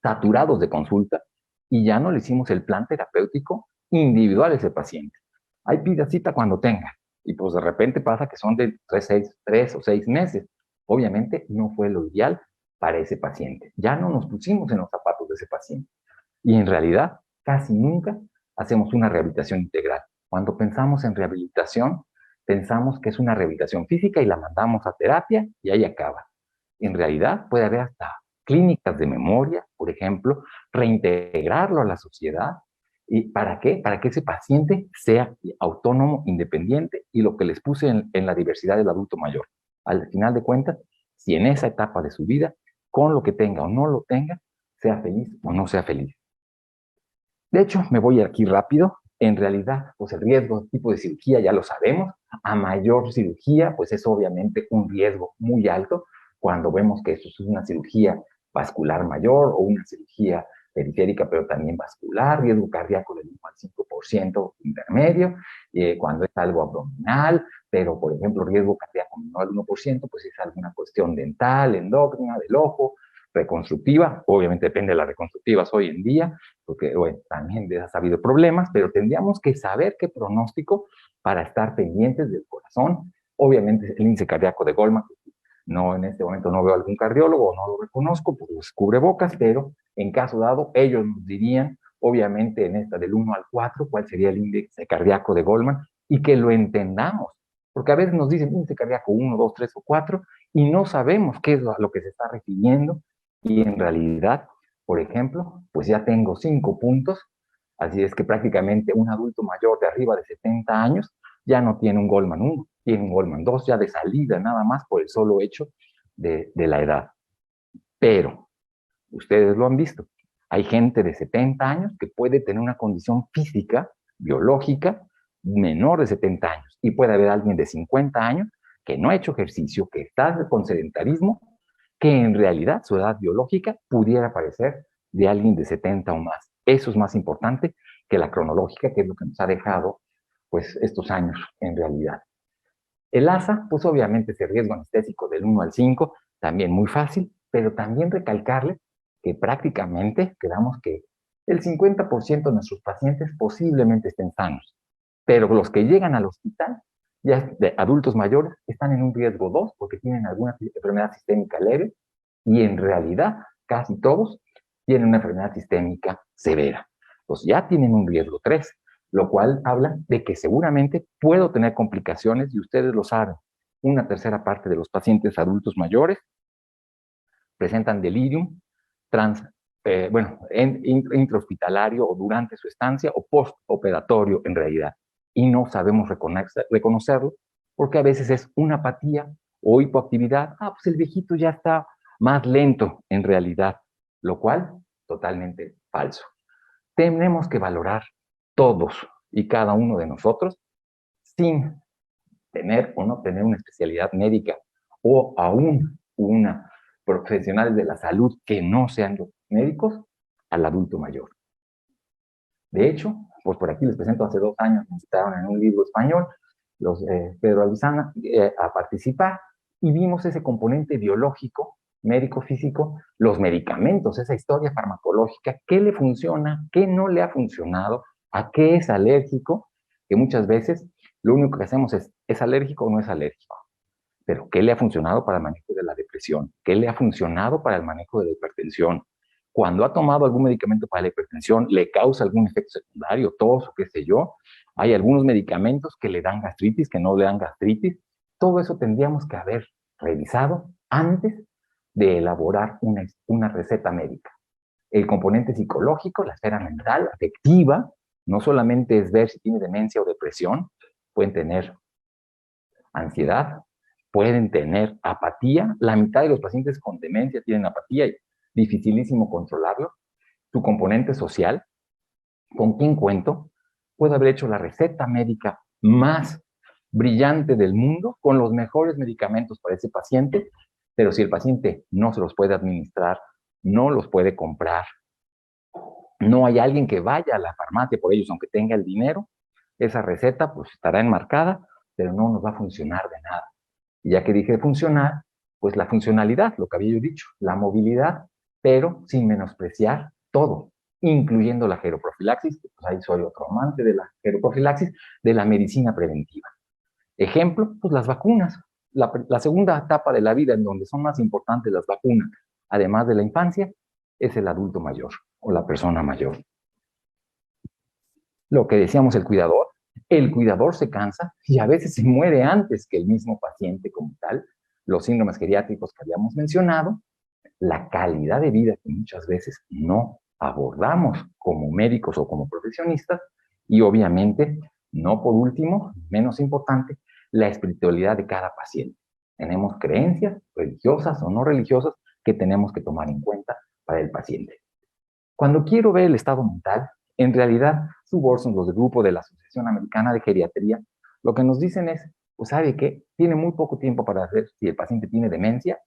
saturados de consulta y ya no le hicimos el plan terapéutico individual a ese paciente. Ahí pide cita cuando tenga y pues de repente pasa que son de 3 o 6 meses. Obviamente no fue lo ideal para ese paciente. Ya no nos pusimos en los zapatos de ese paciente. Y en realidad casi nunca hacemos una rehabilitación integral. Cuando pensamos en rehabilitación, pensamos que es una rehabilitación física y la mandamos a terapia y ahí acaba. En realidad puede haber hasta clínicas de memoria, por ejemplo, reintegrarlo a la sociedad. ¿Y para qué? Para que ese paciente sea autónomo, independiente y lo que les puse en la diversidad del adulto mayor. Al final de cuentas, si en esa etapa de su vida, con lo que tenga o no lo tenga, sea feliz o no sea feliz. De hecho, me voy aquí rápido. En realidad, pues el riesgo, tipo de cirugía ya lo sabemos. A mayor cirugía, pues es obviamente un riesgo muy alto cuando vemos que eso es una cirugía vascular mayor o una cirugía periférica, pero también vascular, riesgo cardíaco del 1 al 5% intermedio, cuando es algo abdominal, pero por ejemplo riesgo cardíaco menor al 1%, pues es alguna cuestión dental, endocrina, del ojo, reconstructiva, obviamente depende de las reconstructivas hoy en día, porque bueno, también ha habido problemas, pero tendríamos que saber qué pronóstico para estar pendientes del corazón. Obviamente el índice cardíaco de Goldman, no en este momento no veo algún cardiólogo, no lo reconozco por los cubrebocas, pero en caso dado, ellos nos dirían, obviamente en esta del 1 al 4, cuál sería el índice cardíaco de Goldman y que lo entendamos, porque a veces nos dicen índice cardíaco 1, 2, 3 o 4 y no sabemos qué es a lo que se está refiriendo y en realidad, por ejemplo, pues ya tengo 5 puntos, así es que prácticamente un adulto mayor de arriba de 70 años ya no tiene un Goldman 1, tiene un Goldman 2 ya de salida nada más por el solo hecho de la edad. Pero, ustedes lo han visto, hay gente de 70 años que puede tener una condición física, biológica, menor de 70 años. Y puede haber alguien de 50 años que no ha hecho ejercicio, que está con sedentarismo, que en realidad su edad biológica pudiera parecer de alguien de 70 o más. Eso es más importante que la cronológica, que es lo que nos ha dejado pues, estos años en realidad. El ASA, pues obviamente ese riesgo anestésico del 1 al 5, también muy fácil, pero también recalcarle que prácticamente quedamos que el 50% de nuestros pacientes posiblemente estén sanos, pero los que llegan al hospital, ya de adultos mayores, están en un riesgo 2 porque tienen alguna enfermedad sistémica leve y en realidad casi todos tienen una enfermedad sistémica severa. Pues ya tienen un riesgo 3, lo cual habla de que seguramente puedo tener complicaciones y ustedes lo saben. Una tercera parte de los pacientes adultos mayores presentan delirium intrahospitalario o durante su estancia o postoperatorio en realidad. Y no sabemos reconocerlo porque a veces es una apatía o hipoactividad. Pues el viejito ya está más lento en realidad, lo cual totalmente falso. Tenemos que valorar todos y cada uno de nosotros sin tener o no tener una especialidad médica, o aún una profesionales de la salud que no sean los médicos, al adulto mayor. De hecho, pues por aquí les presento, hace 2 años me invitaron en un libro español, los Pedro Alvizana, a participar, y vimos ese componente biológico, médico-físico, los medicamentos, esa historia farmacológica, qué le funciona, qué no le ha funcionado, a qué es alérgico, que muchas veces lo único que hacemos es alérgico o no es alérgico. Pero ¿qué le ha funcionado para el manejo de la depresión? ¿Qué le ha funcionado para el manejo de la hipertensión? Cuando ha tomado algún medicamento para la hipertensión, le causa algún efecto secundario, tos o qué sé yo. Hay algunos medicamentos que le dan gastritis, que no le dan gastritis. Todo eso tendríamos que haber revisado antes de elaborar una receta médica. El componente psicológico, la esfera mental, afectiva, no solamente es ver si tiene demencia o depresión, pueden tener ansiedad, pueden tener apatía. La mitad de los pacientes con demencia tienen apatía y dificilísimo controlarlo. Tu componente social, ¿con quién cuento? Puedo haber hecho la receta médica más brillante del mundo con los mejores medicamentos para ese paciente, pero si el paciente no se los puede administrar, no los puede comprar, no hay alguien que vaya a la farmacia por ellos, aunque tenga el dinero, esa receta pues estará enmarcada, pero no nos va a funcionar de nada. Y ya que dije funcionar, pues la funcionalidad, lo que había yo dicho, la movilidad, pero sin menospreciar todo, incluyendo la geroprofilaxis, que pues ahí soy otro amante de la geroprofilaxis, de la medicina preventiva. Ejemplo, pues las vacunas. La segunda etapa de la vida en donde son más importantes las vacunas, además de la infancia, es el adulto mayor o la persona mayor. Lo que decíamos el cuidador se cansa y a veces se muere antes que el mismo paciente como tal. Los síndromes geriátricos que habíamos mencionado, la calidad de vida que muchas veces no abordamos como médicos o como profesionistas, y obviamente, no por último, menos importante, la espiritualidad de cada paciente. Tenemos creencias religiosas o no religiosas que tenemos que tomar en cuenta para el paciente. Cuando quiero ver el estado mental, en realidad, Sue Borson, los del grupo de la Asociación Americana de Geriatría, lo que nos dicen es, pues sabe que tiene muy poco tiempo para hacer si el paciente tiene demencia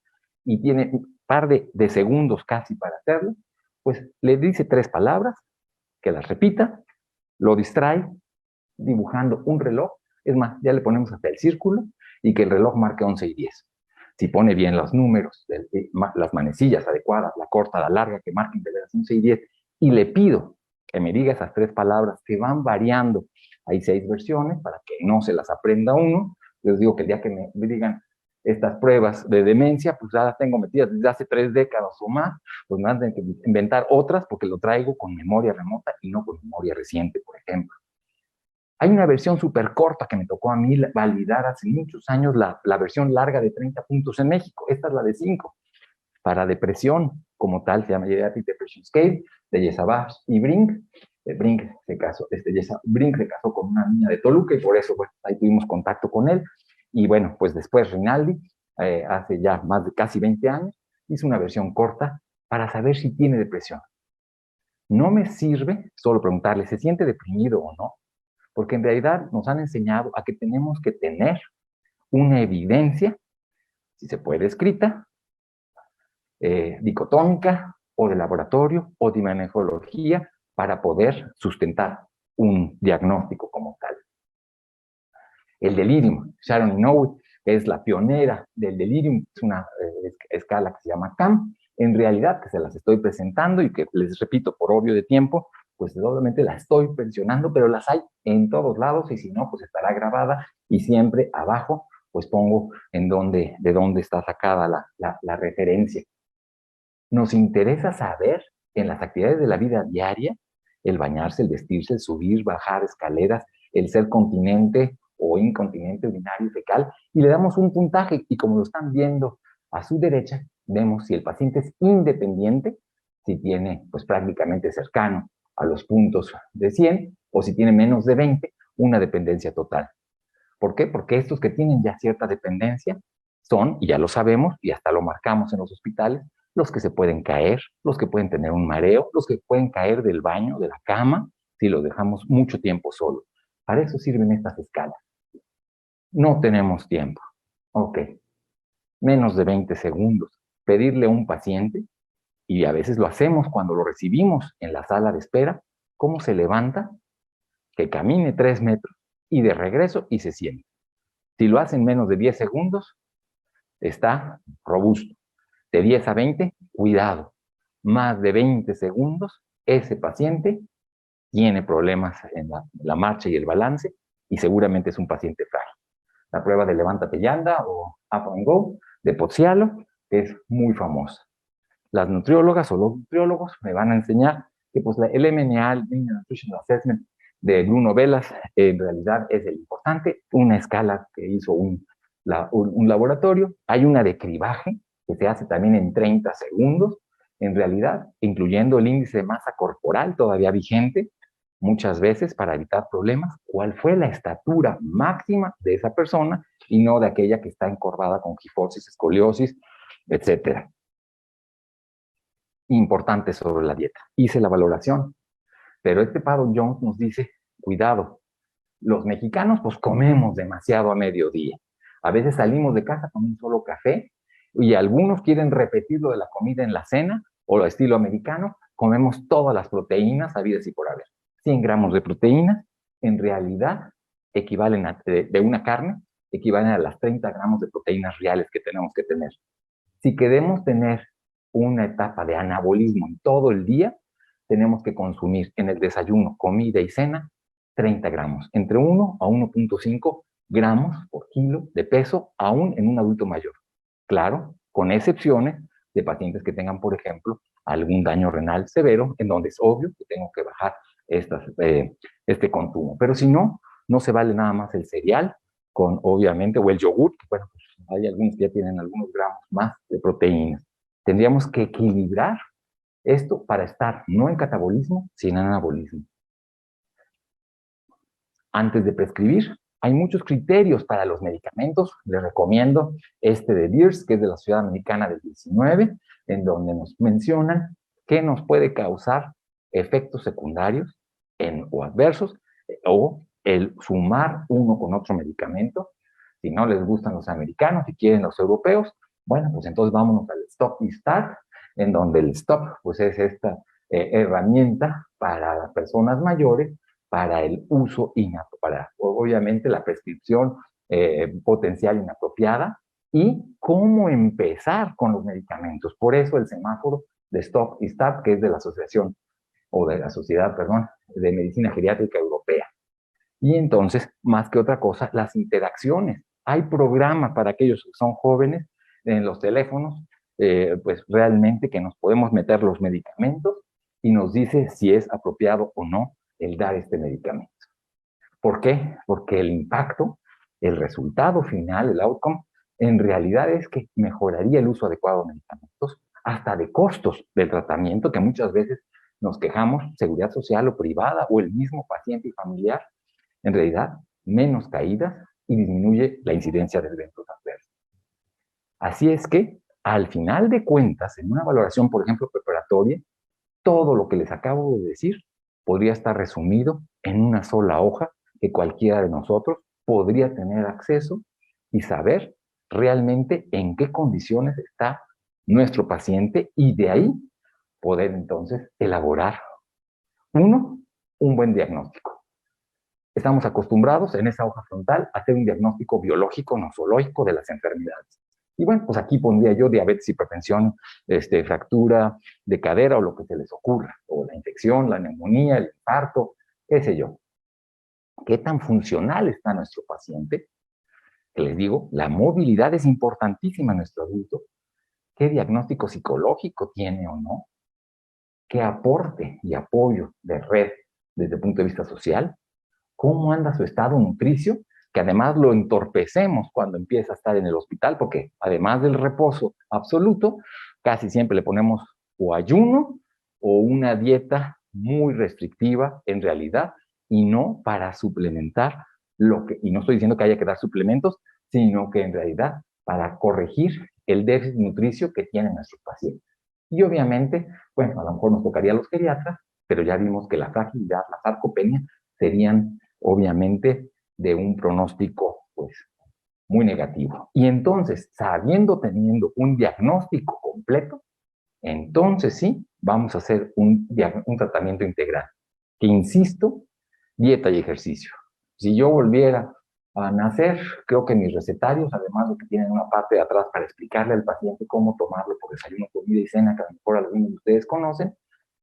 y tiene un par de segundos casi para hacerlo, pues le dice 3 palabras, que las repita, lo distrae dibujando un reloj, es más, ya le ponemos hasta el círculo y que el reloj marque 11:10. Si pone bien los números, las manecillas adecuadas, la corta, la larga, que marquen de las 11:10, y le pido que me diga esas 3 palabras que van variando. Hay 6 versiones para que no se las aprenda uno. Les digo que el día que me digan estas pruebas de demencia, pues ya las tengo metidas desde hace 3 décadas o más, pues me van a tener que inventar otras porque lo traigo con memoria remota y no con memoria reciente, por ejemplo. Hay una versión súper corta que me tocó a mí validar hace muchos años, la versión larga de 30 puntos en México. Esta es la de 5. Para depresión, como tal, se llama Geriatric Depression Scale, de Yesabach y Brink. Brink se casó con una niña de Toluca y por eso, bueno, ahí tuvimos contacto con él. Y bueno, pues después Rinaldi, hace ya más de casi 20 años, hizo una versión corta para saber si tiene depresión. No me sirve solo preguntarle, ¿se siente deprimido o no? Porque en realidad nos han enseñado a que tenemos que tener una evidencia, si se puede escrita, dicotómica o de laboratorio o de imagenología para poder sustentar un diagnóstico como tal. El delirium, Sharon Inouye, que es la pionera del delirium, es una escala que se llama CAM, en realidad que se las estoy presentando y que les repito por obvio de tiempo, pues obviamente la estoy mencionando, pero las hay en todos lados y si no, pues estará grabada y siempre abajo, pues pongo de dónde está sacada la referencia. Nos interesa saber en las actividades de la vida diaria, el bañarse, el vestirse, el subir, bajar escaleras, el ser continente o incontinente urinario y fecal, y le damos un puntaje, y como lo están viendo a su derecha, vemos si el paciente es independiente, si tiene pues prácticamente cercano a los puntos de 100, o si tiene menos de 20, una dependencia total. ¿Por qué? Porque estos que tienen ya cierta dependencia son, y ya lo sabemos, y hasta lo marcamos en los hospitales, los que se pueden caer, los que pueden tener un mareo, los que pueden caer del baño, de la cama, si los dejamos mucho tiempo solos. Para eso sirven estas escalas. No tenemos tiempo. Ok, menos de 20 segundos. Pedirle a un paciente, y a veces lo hacemos cuando lo recibimos en la sala de espera, cómo se levanta, que camine 3 metros y de regreso y se siente. Si lo hace en menos de 10 segundos, está robusto. De 10 a 20, cuidado. Más de 20 segundos, ese paciente tiene problemas en la marcha y el balance y seguramente es un paciente frágil. La prueba de levántate y anda o Up and Go de Pozzialo es muy famosa. Las nutriólogas o los nutriólogos me van a enseñar que pues, el MNA, el Minimum Nutritional Assessment de Bruno Velas, en realidad es el importante, una escala que hizo un laboratorio. Hay una de cribaje que se hace también en 30 segundos, en realidad, incluyendo el índice de masa corporal todavía vigente, muchas veces para evitar problemas, cuál fue la estatura máxima de esa persona y no de aquella que está encorvada con gifosis, escoliosis, etcétera. Importante sobre la dieta. Hice la valoración, pero este Paddle Jones nos dice, cuidado, los mexicanos pues comemos demasiado a mediodía. A veces salimos de casa con un solo café y algunos quieren repetir lo de la comida en la cena o lo estilo americano, comemos todas las proteínas habidas y por haber. 100 gramos de proteínas en realidad equivalen de una carne, equivalen a las 30 gramos de proteínas reales que tenemos que tener. Si queremos tener una etapa de anabolismo en todo el día, tenemos que consumir en el desayuno, comida y cena 30 gramos, entre 1 a 1.5 gramos por kilo de peso, aún en un adulto mayor. Claro, con excepciones de pacientes que tengan, por ejemplo, algún daño renal severo, en donde es obvio que tengo que bajar este consumo. Pero si no, no se vale nada más el cereal, con obviamente, o el yogur, que bueno, pues hay algunos que ya tienen algunos gramos más de proteínas. Tendríamos que equilibrar esto para estar no en catabolismo, sino en anabolismo. Antes de prescribir, hay muchos criterios para los medicamentos. Les recomiendo este de Beers, que es de la Sociedad Americana del 19, en donde nos mencionan qué nos puede causar efectos secundarios o adversos, o el sumar uno con otro medicamento. Si no les gustan los americanos, si quieren los europeos, bueno, pues entonces vámonos al Stop y Start, en donde el Stop pues es esta herramienta para las personas mayores, para el uso inapto, para obviamente la prescripción potencial inapropiada y cómo empezar con los medicamentos. Por eso el semáforo de Stop y Start, que es de la Asociación, o de la Sociedad, perdón, de Medicina Geriátrica Europea. Y entonces, más que otra cosa, las interacciones. Hay programas para aquellos que son jóvenes en los teléfonos, pues realmente que nos podemos meter los medicamentos y nos dice si es apropiado o no el dar este medicamento. ¿Por qué? Porque el impacto, el resultado final, el outcome, en realidad es que mejoraría el uso adecuado de medicamentos, hasta de costos del tratamiento, que muchas veces nos quejamos, seguridad social o privada, o el mismo paciente y familiar, en realidad, menos caídas y disminuye la incidencia de eventos adversos. Así es que, al final de cuentas, en una valoración, por ejemplo, preparatoria, todo lo que les acabo de decir podría estar resumido en una sola hoja que cualquiera de nosotros podría tener acceso y saber realmente en qué condiciones está nuestro paciente y de ahí poder entonces elaborar, un buen diagnóstico. Estamos acostumbrados en esa hoja frontal a hacer un diagnóstico biológico, nosológico de las enfermedades. Y bueno, pues aquí pondría yo diabetes, hipertensión, fractura de cadera o lo que se les ocurra, o la infección, la neumonía, el infarto, qué sé yo. ¿Qué tan funcional está nuestro paciente? Que les digo, la movilidad es importantísima en nuestro adulto. ¿Qué diagnóstico psicológico tiene o no? ¿Qué aporte y apoyo de red desde el punto de vista social? ¿Cómo anda su estado nutricio? Que además lo entorpecemos cuando empieza a estar en el hospital, porque además del reposo absoluto, casi siempre le ponemos o ayuno o una dieta muy restrictiva en realidad, y no para suplementar y no estoy diciendo que haya que dar suplementos, sino que en realidad para corregir el déficit nutricio que tienen nuestros pacientes. Y obviamente, bueno, a lo mejor nos tocaría a los geriatras, pero ya vimos que la fragilidad, la sarcopenia, serían obviamente de un pronóstico pues muy negativo. Y entonces, teniendo un diagnóstico completo, entonces sí, vamos a hacer un tratamiento integral. Que insisto, dieta y ejercicio. Si yo volviera a nacer, creo que mis recetarios, además de que tienen una parte de atrás para explicarle al paciente cómo tomarlo por desayuno, comida y cena, que a lo mejor algunos de ustedes conocen,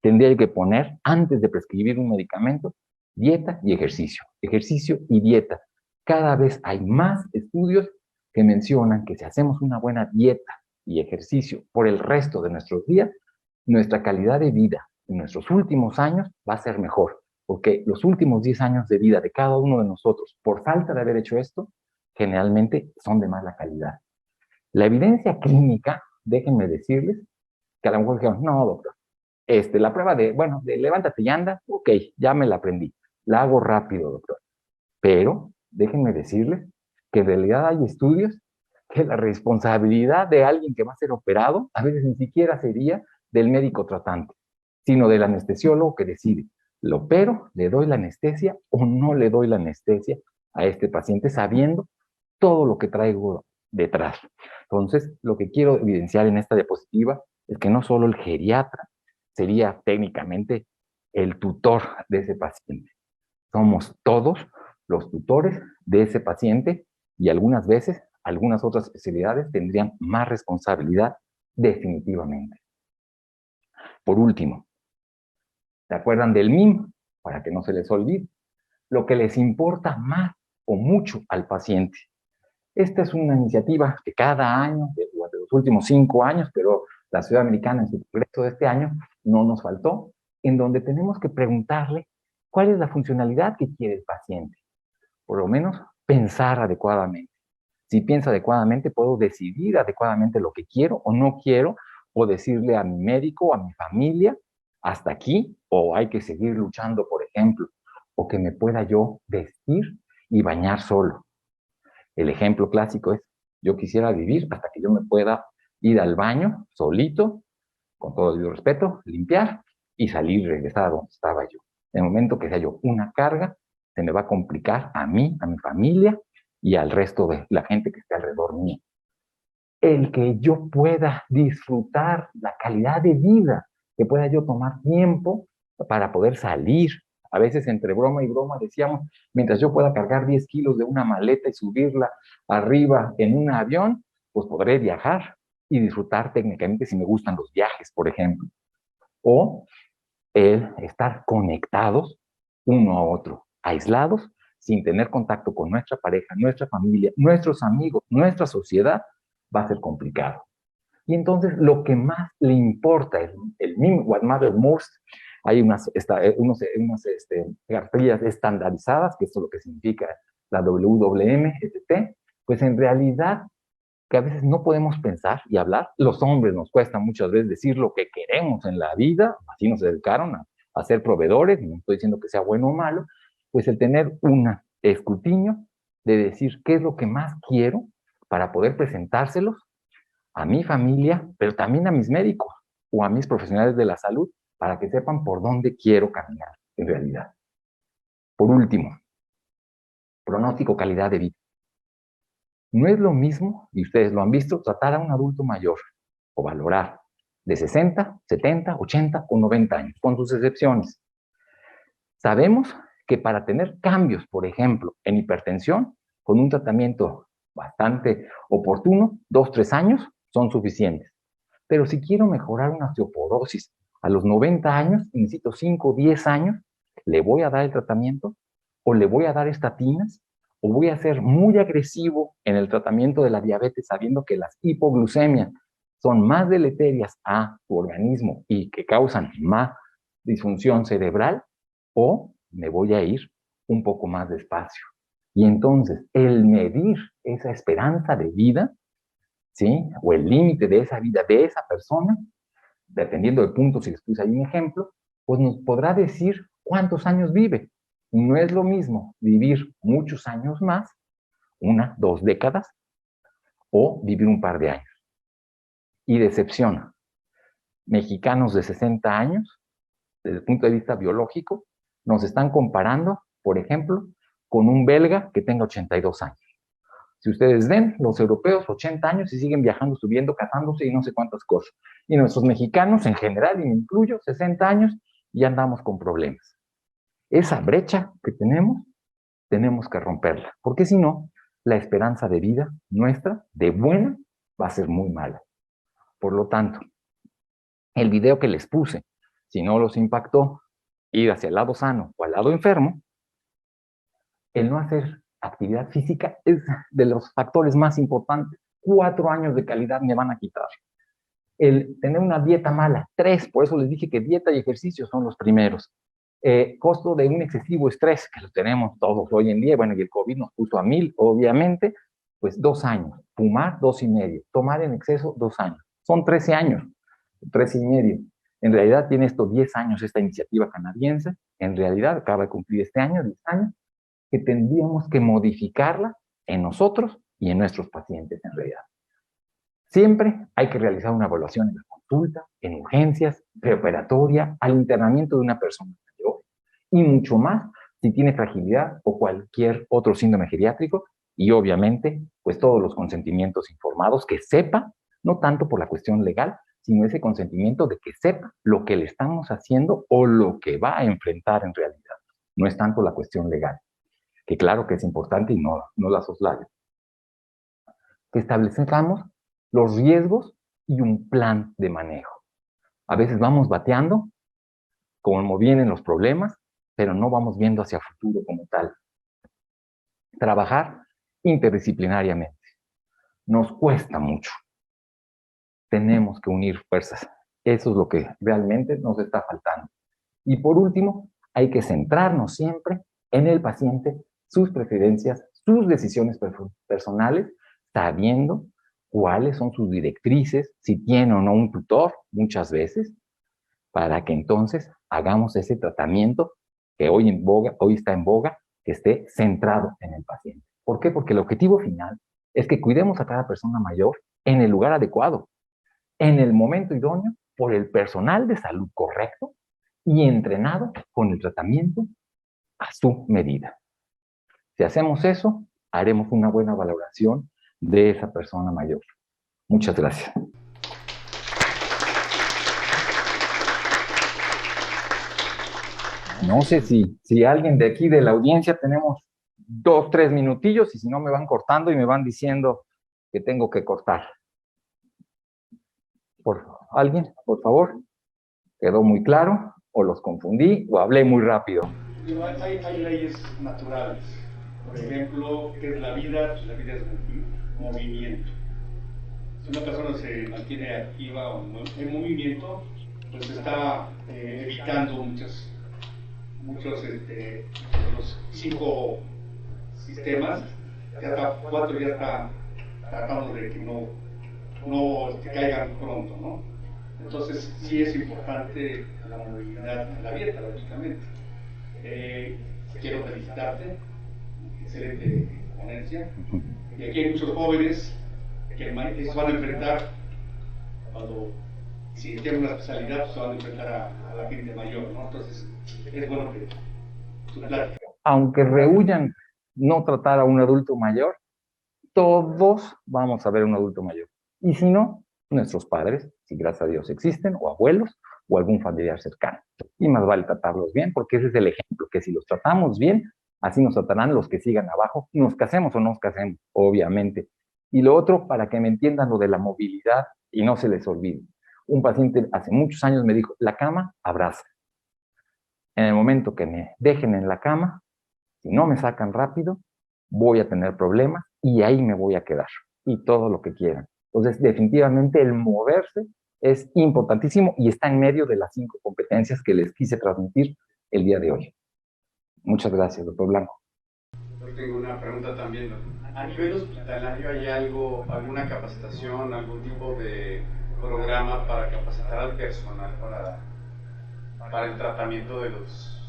tendría que poner, antes de prescribir un medicamento, dieta y ejercicio. Ejercicio y dieta. Cada vez hay más estudios que mencionan que si hacemos una buena dieta y ejercicio por el resto de nuestros días, nuestra calidad de vida en nuestros últimos años va a ser mejor, porque los últimos 10 años de vida de cada uno de nosotros, por falta de haber hecho esto, generalmente son de mala calidad. La evidencia clínica, déjenme decirles, que a lo mejor dijeron, no, doctor, la prueba de levántate y anda, ok, ya me la aprendí, la hago rápido, doctor. Pero déjenme decirles que en realidad hay estudios que la responsabilidad de alguien que va a ser operado a veces ni siquiera sería del médico tratante, sino del anestesiólogo que decide, ¿lo opero, le doy la anestesia o no le doy la anestesia a este paciente sabiendo todo lo que traigo detrás? Entonces, lo que quiero evidenciar en esta diapositiva es que no solo el geriatra sería técnicamente el tutor de ese paciente, somos todos los tutores de ese paciente y algunas veces, algunas otras especialidades tendrían más responsabilidad definitivamente. Por último, ¿se acuerdan del MIM? Para que no se les olvide, lo que les importa más o mucho al paciente. Esta es una iniciativa que cada año, durante los últimos 5 años, pero la Ciudad Americana en su congreso de este año no nos faltó, en donde tenemos que preguntarle cuál es la funcionalidad que quiere el paciente. Por lo menos pensar adecuadamente. Si pienso adecuadamente, puedo decidir adecuadamente lo que quiero o no quiero, o decirle a mi médico, a mi familia, hasta aquí, o hay que seguir luchando, por ejemplo, o que me pueda yo vestir y bañar solo. El ejemplo clásico es, yo quisiera vivir hasta que yo me pueda ir al baño solito, con todo el respeto, limpiar y salir, regresar a donde estaba yo. En el momento que sea yo una carga, se me va a complicar a mí, a mi familia y al resto de la gente que esté alrededor mío. El que yo pueda disfrutar la calidad de vida, que pueda yo tomar tiempo para poder salir. A veces entre broma y broma decíamos, mientras yo pueda cargar 10 kilos de una maleta y subirla arriba en un avión, pues podré viajar y disfrutar técnicamente si me gustan los viajes, por ejemplo. O el estar conectados uno a otro, aislados, sin tener contacto con nuestra pareja, nuestra familia, nuestros amigos, nuestra sociedad, va a ser complicado. Y entonces lo que más le importa, el MIM, What Matters Most, hay unas cartillas estandarizadas, que esto es lo que significa la WWM-ST, pues en realidad que a veces no podemos pensar y hablar. Los hombres nos cuesta muchas veces decir lo que queremos en la vida, así nos dedicaron a ser proveedores, no estoy diciendo que sea bueno o malo, pues el tener un escrutinio de decir qué es lo que más quiero para poder presentárselos a mi familia, pero también a mis médicos o a mis profesionales de la salud, para que sepan por dónde quiero caminar en realidad. Por último, pronóstico, calidad de vida. No es lo mismo, y ustedes lo han visto, tratar a un adulto mayor o valorar de 60, 70, 80 o 90 años, con sus excepciones. Sabemos que para tener cambios, por ejemplo, en hipertensión, con un tratamiento bastante oportuno, 2, 3 años son suficientes. Pero si quiero mejorar una osteoporosis a los 90 años, necesito 5, 10 años, ¿le voy a dar el tratamiento? ¿O le voy a dar estatinas? ¿O voy a ser muy agresivo en el tratamiento de la diabetes sabiendo que las hipoglucemias son más deleterias a tu organismo y que causan más disfunción cerebral? ¿O me voy a ir un poco más despacio? Y entonces, el medir esa esperanza de vida, ¿sí? O el límite de esa vida de esa persona, dependiendo del punto, si les puse ahí un ejemplo, pues nos podrá decir cuántos años vive. No es lo mismo vivir muchos años más, 1, 2 décadas, o vivir un par de años. Y decepciona. Mexicanos de 60 años, desde el punto de vista biológico, nos están comparando, por ejemplo, con un belga que tenga 82 años. Si ustedes ven, los europeos, 80 años y siguen viajando, subiendo, casándose y no sé cuántas cosas. Y nuestros mexicanos, en general, y me incluyo, 60 años, y andamos con problemas. Esa brecha que tenemos que romperla, porque si no, la esperanza de vida nuestra, de buena, va a ser muy mala. Por lo tanto, el video que les puse, si no los impactó, ir hacia el lado sano o al lado enfermo, el no hacer actividad física es de los factores más importantes. 4 años de calidad me van a quitar. El tener una dieta mala, 3, por eso les dije que dieta y ejercicio son los primeros. Costo de un excesivo estrés, que lo tenemos todos hoy en día, bueno, y el COVID nos puso a 1000, obviamente, pues 2 años. Fumar, 2,5. Tomar en exceso, 2 años. Son 13 años, 13,5. En realidad tiene esto 10 años, esta iniciativa canadiense. En realidad acaba de cumplir este año, 10 años, que tendríamos que modificarla en nosotros y en nuestros pacientes en realidad. Siempre hay que realizar una evaluación en la consulta, en urgencias, preoperatoria, al internamiento de una persona mayor y mucho más si tiene fragilidad o cualquier otro síndrome geriátrico y obviamente pues todos los consentimientos informados que sepa, no tanto por la cuestión legal, sino ese consentimiento de que sepa lo que le estamos haciendo o lo que va a enfrentar en realidad. No es tanto la cuestión legal, que claro que es importante y no la soslayo. Que establezcamos los riesgos y un plan de manejo. A veces vamos bateando, como vienen los problemas, pero no vamos viendo hacia futuro como tal. Trabajar interdisciplinariamente. Nos cuesta mucho. Tenemos que unir fuerzas. Eso es lo que realmente nos está faltando. Y por último, hay que centrarnos siempre en el paciente, sus preferencias, sus decisiones personales, sabiendo cuáles son sus directrices, si tiene o no un tutor, muchas veces, para que entonces hagamos ese tratamiento que hoy está en boga, que esté centrado en el paciente. ¿Por qué? Porque el objetivo final es que cuidemos a cada persona mayor en el lugar adecuado, en el momento idóneo, por el personal de salud correcto y entrenado con el tratamiento a su medida. Si hacemos eso, haremos una buena valoración de esa persona mayor. Muchas gracias. No sé si alguien de aquí de la audiencia tenemos 2, 3 minutillos y si no me van cortando y me van diciendo que tengo que cortar. ¿Alguien, por favor? ¿Quedó muy claro? ¿O los confundí? ¿O hablé muy rápido? Hay leyes naturales. Por ejemplo, ¿qué es la vida? Pues la vida es movimiento. Si una persona se mantiene activa o en movimiento, pues está evitando muchos de los 5 sistemas, ya está 4 ya está tratando de que no caigan pronto, ¿no? Entonces sí es importante la movilidad en la dieta, lógicamente. Quiero felicitarte, excelente ponencia. Y aquí hay muchos jóvenes que se van a enfrentar si tienen una especialidad, pues se van a enfrentar a la gente mayor, ¿no? Entonces es bueno que tu plática. Aunque rehuyan no tratar a un adulto mayor, todos vamos a ver a un adulto mayor. Y si no, nuestros padres, si gracias a Dios existen, o abuelos, o algún familiar cercano. Y más vale tratarlos bien, porque ese es el ejemplo, que si los tratamos bien, así nos tratarán los que sigan abajo, nos casemos o no nos casemos, obviamente. Y lo otro, para que me entiendan lo de la movilidad y no se les olvide. Un paciente hace muchos años me dijo, la cama abraza. En el momento que me dejen en la cama, si no me sacan rápido, voy a tener problemas y ahí me voy a quedar. Y todo lo que quieran. Entonces, definitivamente el moverse es importantísimo y está en medio de las 5 competencias que les quise transmitir el día de hoy. Muchas gracias, doctor Blanco. Yo tengo una pregunta también. A nivel hospitalario, ¿hay alguna capacitación, algún tipo de programa para capacitar al personal para el tratamiento de los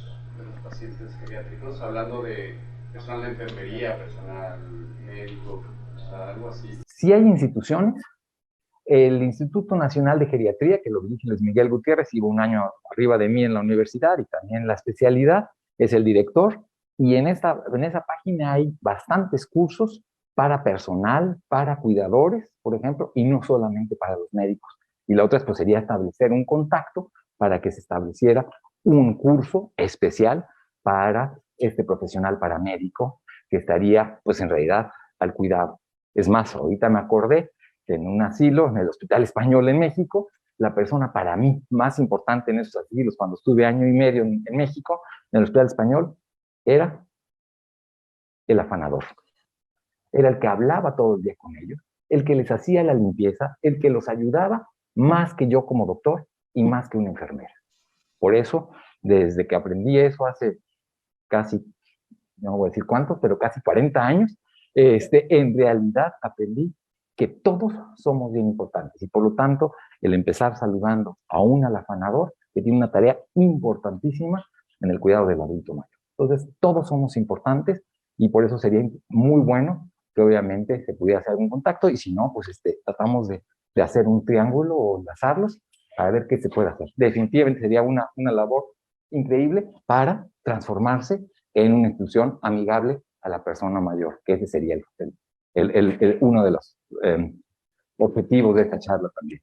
pacientes geriátricos? Hablando de personal de enfermería, personal médico, o sea, algo así. Sí hay instituciones. El Instituto Nacional de Geriatría, que lo dirige Luis Miguel Gutiérrez, lleva un año arriba de mí en la universidad y también la especialidad, es el director. Y en esa página hay bastantes cursos para personal, para cuidadores, por ejemplo, y no solamente para los médicos. Y la otra pues, sería establecer un contacto para que se estableciera un curso especial para este profesional paramédico que estaría, pues en realidad, al cuidado. Es más, ahorita me acordé que en un asilo, en el Hospital Español en México, la persona para mí más importante en esos asilos, cuando estuve año y medio en México, en el Hospital Español, era el afanador. Era el que hablaba todo el día con ellos, el que les hacía la limpieza, el que los ayudaba más que yo como doctor y más que una enfermera. Por eso, desde que aprendí eso hace casi, no voy a decir cuántos, pero casi 40 años, en realidad aprendí que todos somos bien importantes y por lo tanto el empezar saludando a un afanador que tiene una tarea importantísima en el cuidado del adulto mayor. Entonces, todos somos importantes y por eso sería muy bueno que obviamente se pudiera hacer un contacto y si no, pues tratamos de hacer un triángulo o enlazarlos para ver qué se puede hacer. Definitivamente sería una labor increíble para transformarse en una institución amigable a la persona mayor, que ese sería uno de los objetivos de esta charla también.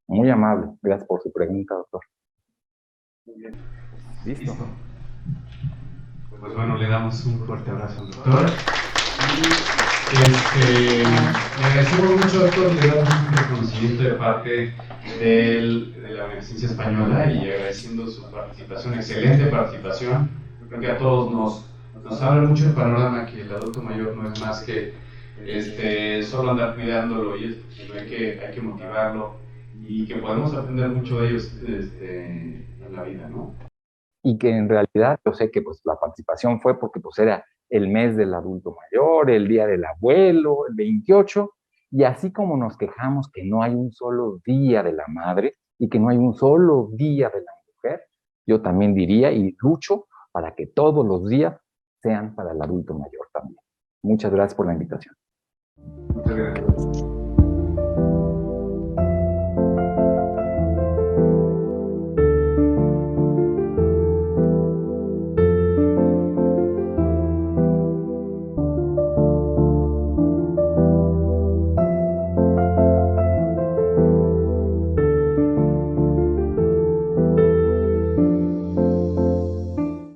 Muy amable, gracias por su pregunta, doctor. Muy bien. ¿Listo? Pues bueno, le damos un fuerte abrazo al doctor. Le agradecemos mucho, doctor, le damos un reconocimiento de parte de la Beneficencia Española y agradeciendo su participación, excelente participación. Creo que a todos nos abre mucho el panorama que el adulto mayor no es más que solo andar cuidándolo y esto, sino hay que motivarlo y que podemos aprender mucho de ellos en la vida, ¿no? Y que en realidad yo sé que pues la participación fue porque pues era el mes del adulto mayor, el día del abuelo, el 28, y así como nos quejamos que no hay un solo día de la madre y que no hay un solo día de la mujer, yo también diría y lucho para que todos los días sean para el adulto mayor también. Muchas gracias por la invitación.